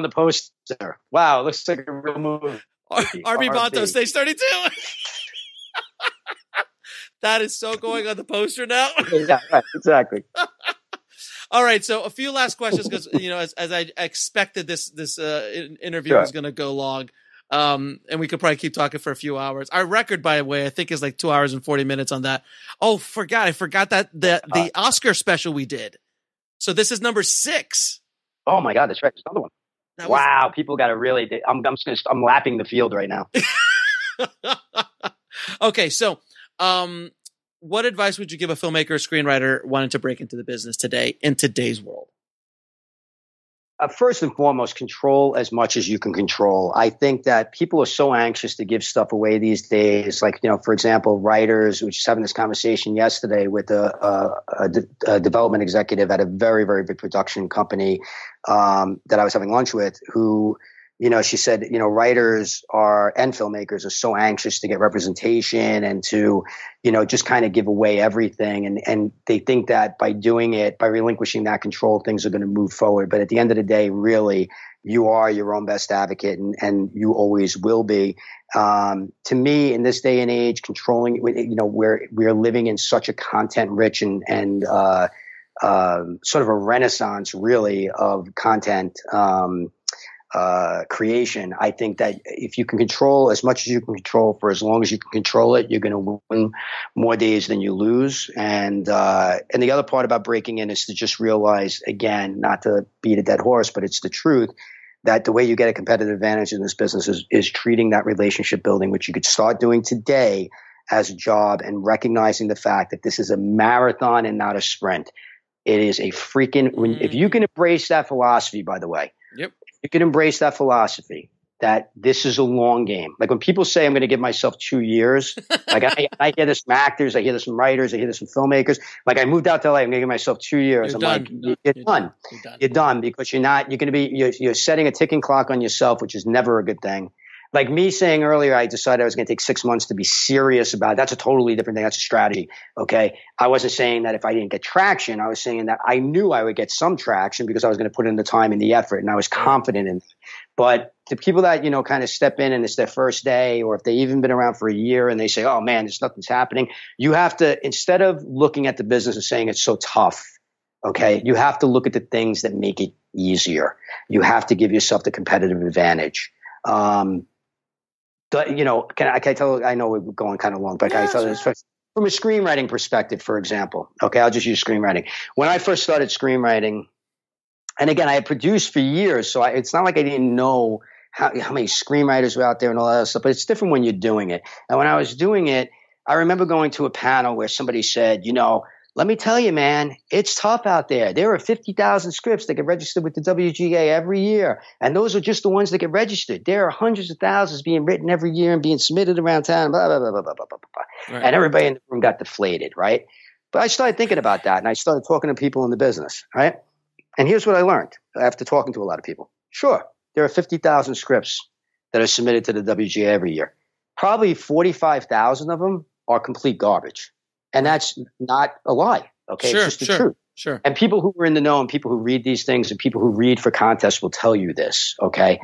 the poster. Wow, it looks like a real movie. RB Botto, stage 32. That is so going on the poster now. Yeah, right, exactly. All right, so a few last questions because as I expected, this interview was going to go long, and we could probably keep talking for a few hours. Our record, by the way, I think is like 2 hours and 40 minutes on that. Oh, I forgot that the Oscar special we did. So this is number 6. Oh my God, that's right. There's another one. Wow, people got to really. I'm lapping the field right now. Okay, so. What advice would you give a filmmaker or screenwriter wanting to break into the business today in today's world? First and foremost, control as much as you can control. I think that people are so anxious to give stuff away these days. Like, for example, writers, we were just having this conversation yesterday with a development executive at a very, very big production company that I was having lunch with, who, she said, writers and filmmakers are so anxious to get representation and to, just kind of give away everything. And they think that by doing it, by relinquishing that control, things are going to move forward. But at the end of the day, really, you are your own best advocate and you always will be. To me, in this day and age, controlling, we're living in such a content rich and sort of a renaissance, really, of content creation. I think that if you can control as much as you can control for as long as you can control it, you're going to win more days than you lose. And the other part about breaking in is to just realize, again, not to beat a dead horse, but it's the truth, that the way you get a competitive advantage in this business is treating that relationship building, which you could start doing today, as a job, and recognizing the fact that this is a marathon and not a sprint. It is a if you can embrace that philosophy, by the way, yep. You can embrace that philosophy that this is a long game. Like when people say I'm going to give myself 2 years, like I hear this from actors, I hear this from writers, I hear this from filmmakers. Like I moved out to LA, I'm going to give myself 2 years. You're done. You're done because you're setting a ticking clock on yourself, which is never a good thing. Like me saying earlier, I decided I was going to take 6 months to be serious about it. That's a totally different thing. That's a strategy. Okay. I wasn't saying that if I didn't get traction, I was saying that I knew I would get some traction because I was going to put in the time and the effort and I was confident in it. But the people that, kind of step in and it's their first day, or if they've even been around for a year and they say, oh man, there's nothing's happening. You have to, instead of looking at the business and saying it's so tough, okay, you have to look at the things that make it easier. You have to give yourself the competitive advantage. Can I tell? I know we're going kind of long, but can I tell this from a screenwriting perspective, for example? Okay, I'll just use screenwriting. When I first started screenwriting, and again, I had produced for years, so it's not like I didn't know how many screenwriters were out there and all that other stuff. But it's different when you're doing it. And when I was doing it, I remember going to a panel where somebody said, let me tell you, man, it's tough out there. There are 50,000 scripts that get registered with the WGA every year. And those are just the ones that get registered. There are hundreds of thousands being written every year and being submitted around town, blah, blah, blah, blah, blah, blah, blah, blah. Right. And everybody in the room got deflated, right? But I started thinking about that and I started talking to people in the business, right? And here's what I learned after talking to a lot of people. Sure, there are 50,000 scripts that are submitted to the WGA every year. Probably 45,000 of them are complete garbage. And that's not a lie. Okay. Sure, it's just the truth. Sure. And people who are in the know and people who read these things and people who read for contests will tell you this. Okay.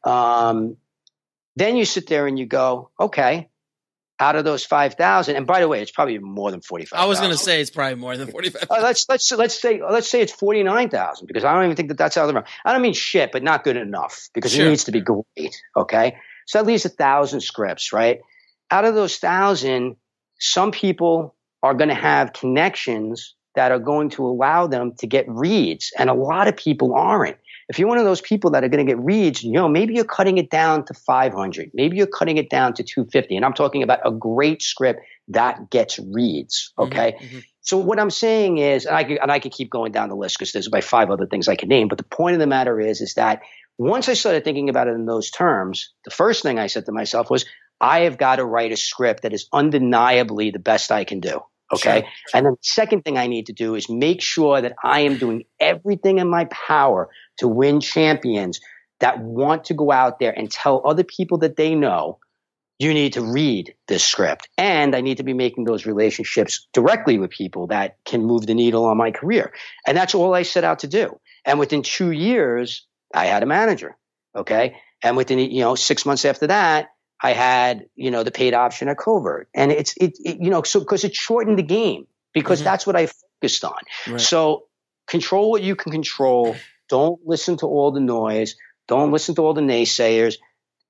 Mm-hmm. Then you sit there and you go, okay, out of those 5,000, and by the way, it's probably more than 45,000. I was going to say it's probably more than 45,000. Let's say it's 49,000, because I don't even think that's out of the realm. I don't mean shit, but not good enough, because it needs to be great. Okay, so that leaves 1,000 scripts, right? Out of those 1,000, some people are going to have connections that are going to allow them to get reads, and a lot of people aren't. If you're one of those people that are going to get reads, maybe you're cutting it down to 500. Maybe you're cutting it down to 250. And I'm talking about a great script that gets reads. Okay. Mm-hmm. So what I'm saying is, and I could keep going down the list, because there's about 5 other things I could name. But the point of the matter is that once I started thinking about it in those terms, the first thing I said to myself was, I have got to write a script that is undeniably the best I can do. Okay. Sure. And then the second thing I need to do is make sure that I am doing everything in my power to win champions that want to go out there and tell other people that they know, you need to read this script. And I need to be making those relationships directly with people that can move the needle on my career. And that's all I set out to do. And within 2 years, I had a manager. Okay. And within, 6 months after that, I had, the paid option at Covert. And it's because it shortened the game, because that's what I focused on. Right. So control what you can control. Don't listen to all the noise. Don't listen to all the naysayers.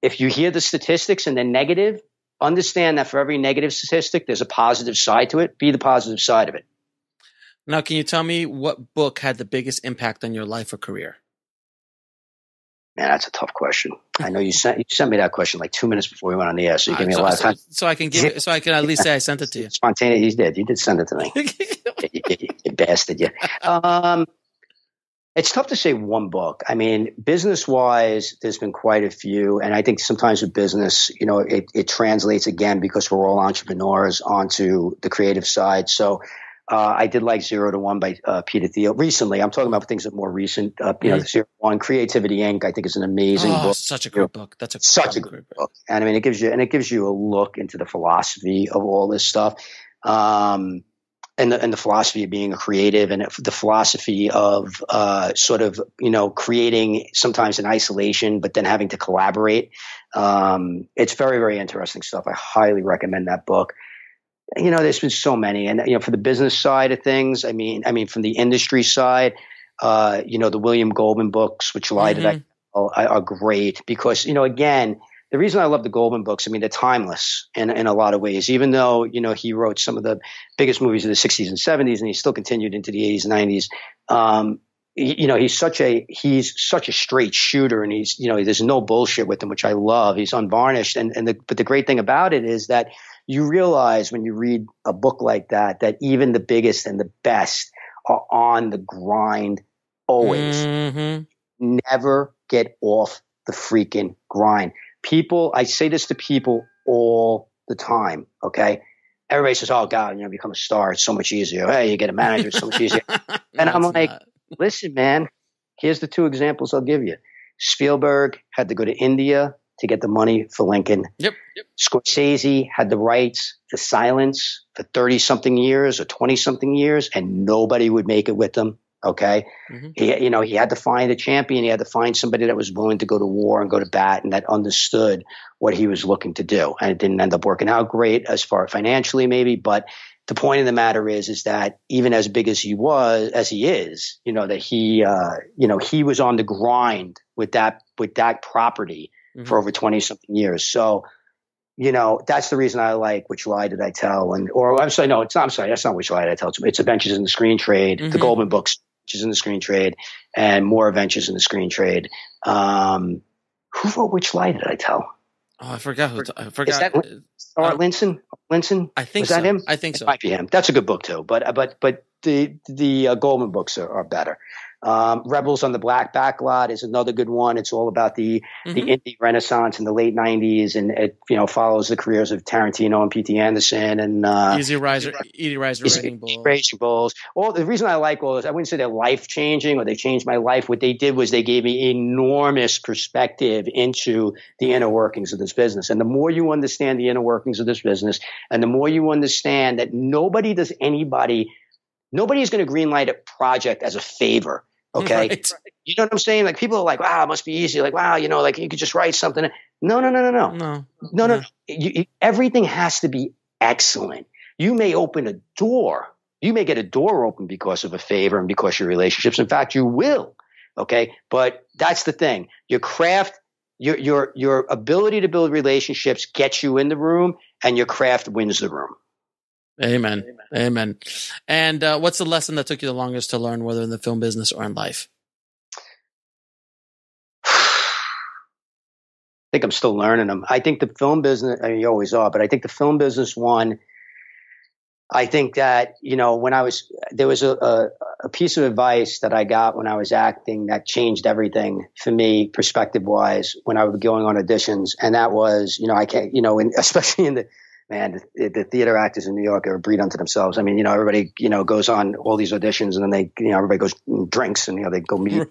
If you hear the statistics and they're negative, understand that for every negative statistic, there's a positive side to it. Be the positive side of it. Now, can you tell me what book had the biggest impact on your life or career? Man, that's a tough question. I know you sent me that question like 2 minute before we went on the air, so you gave me a lot of time. So I can at least say I sent it to you. Spontaneous, you did send it to me. you bastard, you. It's tough to say one book. I mean, business-wise, there's been quite a few, and I think sometimes with business, it translates again, because we're all entrepreneurs, onto the creative side. So I did like 0 to 1 by Peter Thiel recently. I'm talking about things that are more recent. 0 to 1, Creativity Inc. I think is an amazing book. Such a great book. That's such a great book. And I mean, it gives you a look into the philosophy of all this stuff, and the philosophy of being a creative, and the philosophy of creating sometimes in isolation, but then having to collaborate. It's very, very interesting stuff. I highly recommend that book. There's been so many, and for the business side of things, I mean, from the industry side, the William Goldman books, which are great, because again, the reason I love the Goldman books, I mean, they're timeless in a lot of ways. Even though he wrote some of the biggest movies of the 60s and 70s, and he still continued into the 80s and 90s. He's such a straight shooter, and he's there's no bullshit with him, which I love. He's unvarnished, but the great thing about it is that you realize when you read a book like that even the biggest and the best are on the grind always. Mm-hmm. Never get off the freaking grind. People, I say this to people all the time, okay? Everybody says, oh, God, become a star. It's so much easier. Hey, you get a manager. It's so much easier. And I'm like, listen, man, here's the 2 examples I'll give you. Spielberg had to go to India to get the money for Lincoln. Yep. Scorsese had the rights to silence for 30-something years or 20-something years, and nobody would make it with him. Okay. Mm-hmm. He had to find a champion. He had to find somebody that was willing to go to war and go to bat, and that understood what he was looking to do. And it didn't end up working out great as far financially, maybe. But the point of the matter is that even as big as he is, that he was on the grind with that property for over 20-something years. So, that's the reason I like Which Lie Did I Tell? That's not Which Lie Did I Tell? It's Adventures in the Screen Trade, the Goldman books, Adventures in the Screen Trade, and More Adventures in the Screen Trade. Who wrote Which Lie Did I Tell? Oh, I forgot. Is that Linson? I think was that him? I think so. It might be him. That's a good book too. But the Goldman books are better. Rebels on the Black Backlot is another good one. It's all about the indie renaissance in the late 90s, and it follows the careers of Tarantino and P.T. Anderson and Easy Riser, Raging Bulls. The reason I like all this, I wouldn't say they're life changing or they changed my life. What they did was they gave me enormous perspective into the inner workings of this business. And the more you understand the inner workings of this business, and the more you understand that nobody's going to greenlight a project as a favor. Okay. Right. You know what I'm saying? Like people are like, wow, it must be easy. Like, wow, like you could just write something. No. Everything has to be excellent. You may open a door. You may get a door open because of a favor and because of your relationships. In fact, you will. Okay. But that's the thing. Your craft, your ability to build relationships gets you in the room, and your craft wins the room. Amen. And what's the lesson that took you the longest to learn, whether in the film business or in life? I think I'm still learning them. I think the film business, you always are, but I think the film business one, I think that, there was a piece of advice that I got when I was acting that changed everything for me perspective wise when I was going on auditions. And that was, I can't, especially in the theater actors in New York are a breed unto themselves. I mean, everybody, goes on all these auditions, and then everybody goes and drinks, and, they go meet,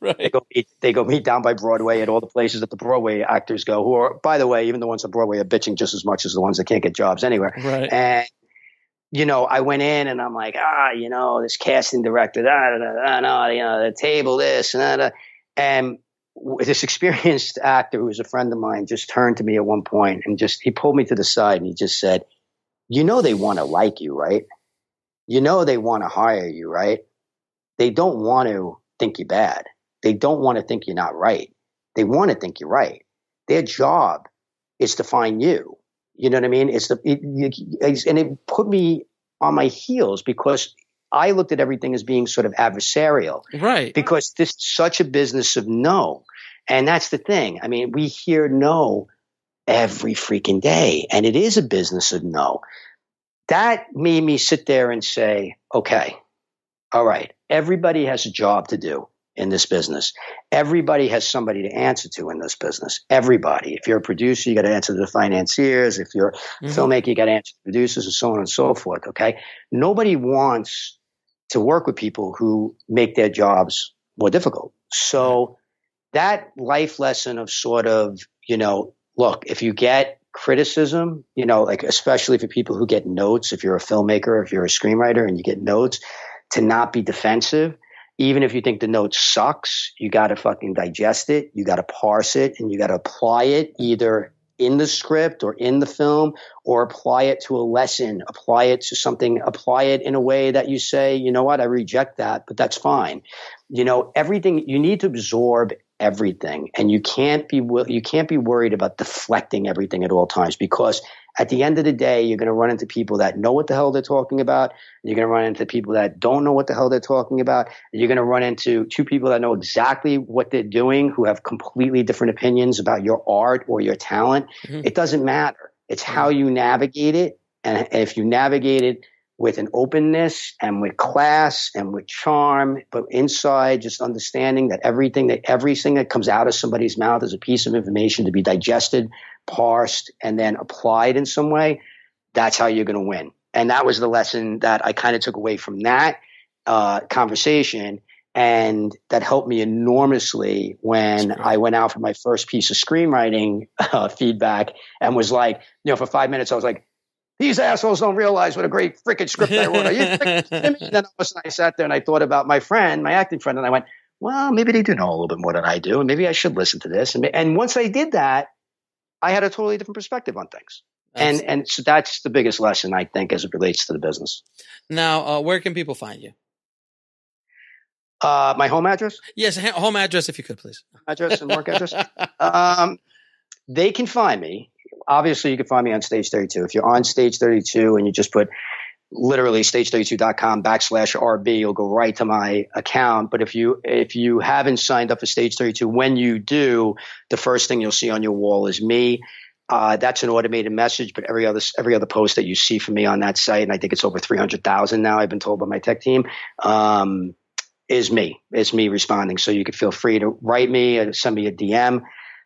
right. They go meet down by Broadway at all the places that the Broadway actors go, who are, by the way, even the ones on Broadway are bitching just as much as the ones that can't get jobs anywhere. Right. And, I went in and I'm like, this casting director, the table, this, and this experienced actor who was a friend of mine just turned to me at one point and he pulled me to the side and he just said, they want to like you, right? They want to hire you, right? They don't want to think you're bad. They don't want to think you're not right. They want to think you're right. Their job is to find you. You know what I mean? And it put me on my heels because I looked at everything as being sort of adversarial. Right. Because this is such a business of no. And that's the thing. I mean, we hear no every freaking day, and it is a business of no. That made me sit there and say, okay, all right, everybody has a job to do in this business. Everybody has somebody to answer to in this business. Everybody. If you're a producer, you got to answer to the financiers. If you're a filmmaker, you got to answer to the producers, and so on and so forth. Okay. Nobody wants to work with people who make their jobs more difficult. So that life lesson of sort of, look, if you get criticism, like especially for people who get notes, if you're a filmmaker, if you're a screenwriter and you get notes, to not be defensive. Even if you think the note sucks, you got to fucking digest it. You got to parse it, and you got to apply it either in the script or in the film, or apply it to a lesson, apply it to something, apply it in a way that you say, you know what, I reject that, but that's fine. Everything, you need to absorb everything, and you can't be worried about deflecting everything at all times, because at the end of the day, you're going to run into people that know what the hell they're talking about. You're going to run into people that don't know what the hell they're talking about. And you're going to run into two people that know exactly what they're doing, who have completely different opinions about your art or your talent. It doesn't matter. It's how you navigate it. And if you navigate it with an openness and with class and with charm, but inside just understanding that everything that comes out of somebody's mouth is a piece of information to be digested, parsed, and then applied in some way, that's how you're going to win. And that was the lesson that I kind of took away from that conversation. And that helped me enormously when I went out for my first piece of screenwriting feedback and was like, for 5 minutes, I was like, these assholes don't realize what a great freaking script I wrote. And then all of a sudden I sat there and I thought about my acting friend, and I went, well, maybe they do know a little bit more than I do, and maybe I should listen to this. And once I did that, I had a totally different perspective on things. And so that's the biggest lesson, I think, as it relates to the business. Now, where can people find you? My home address? Yes, home address, if you could, please. Address and work address? They can find me. Obviously, you can find me on Stage 32. If you're on Stage 32 and you just put literally stage32.com/RB, you'll go right to my account. But if you haven't signed up for Stage 32, when you do, the first thing you'll see on your wall is me. That's an automated message, but every other post that you see from me on that site, and I think it's over 300,000 now, I've been told by my tech team, is me. It's me responding. So you can feel free to write me or send me a DM.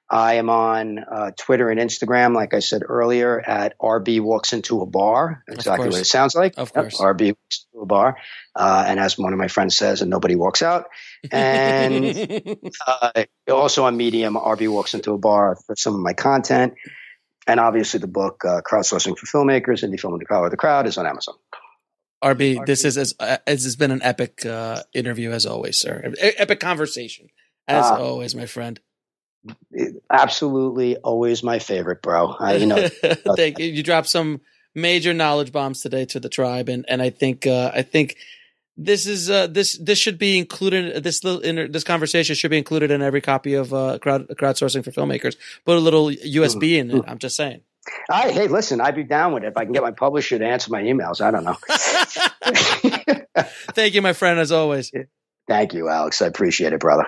I am on Twitter and Instagram, like I said earlier, at RB Walks Into a Bar. Exactly what it sounds like. Of course. RB Walks Into a Bar. And as one of my friends says, and nobody walks out. And also on Medium, RB Walks Into a Bar for some of my content. And obviously the book, Crowdsourcing for Filmmakers, Indie Film in the Crowd, or The Crowd, is on Amazon. RB, this has been an epic interview as always, sir. Epic conversation as always, my friend. Absolutely, always my favorite, bro. Thank you. You dropped some major knowledge bombs today to the tribe, and I think this is this should be included. This conversation should be included in every copy of crowdsourcing for filmmakers. Put a little USB in it. I'm just saying. Hey, listen, I'd be down with it if I can get my publisher to answer my emails. I don't know. Thank you, my friend, as always. Thank you, Alex. I appreciate it, brother.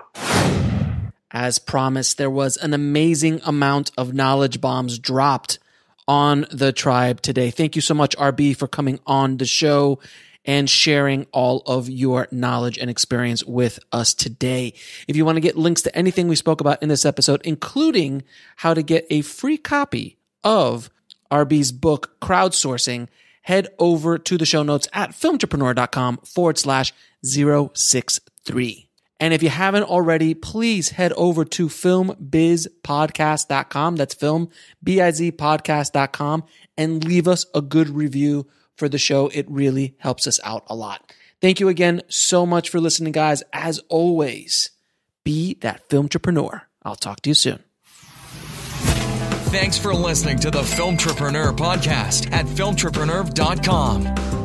As promised, there was an amazing amount of knowledge bombs dropped on the tribe today. Thank you so much, RB, for coming on the show and sharing all of your knowledge and experience with us today. If you want to get links to anything we spoke about in this episode, including how to get a free copy of RB's book, Crowdsourcing, head over to the show notes at filmtrepreneur.com/063. And if you haven't already, please head over to filmbizpodcast.com. That's filmbizpodcast.com, and leave us a good review for the show. It really helps us out a lot. Thank you again so much for listening, guys. As always, be that filmtrepreneur. I'll talk to you soon. Thanks for listening to the Filmtrepreneur podcast at filmtrepreneur.com.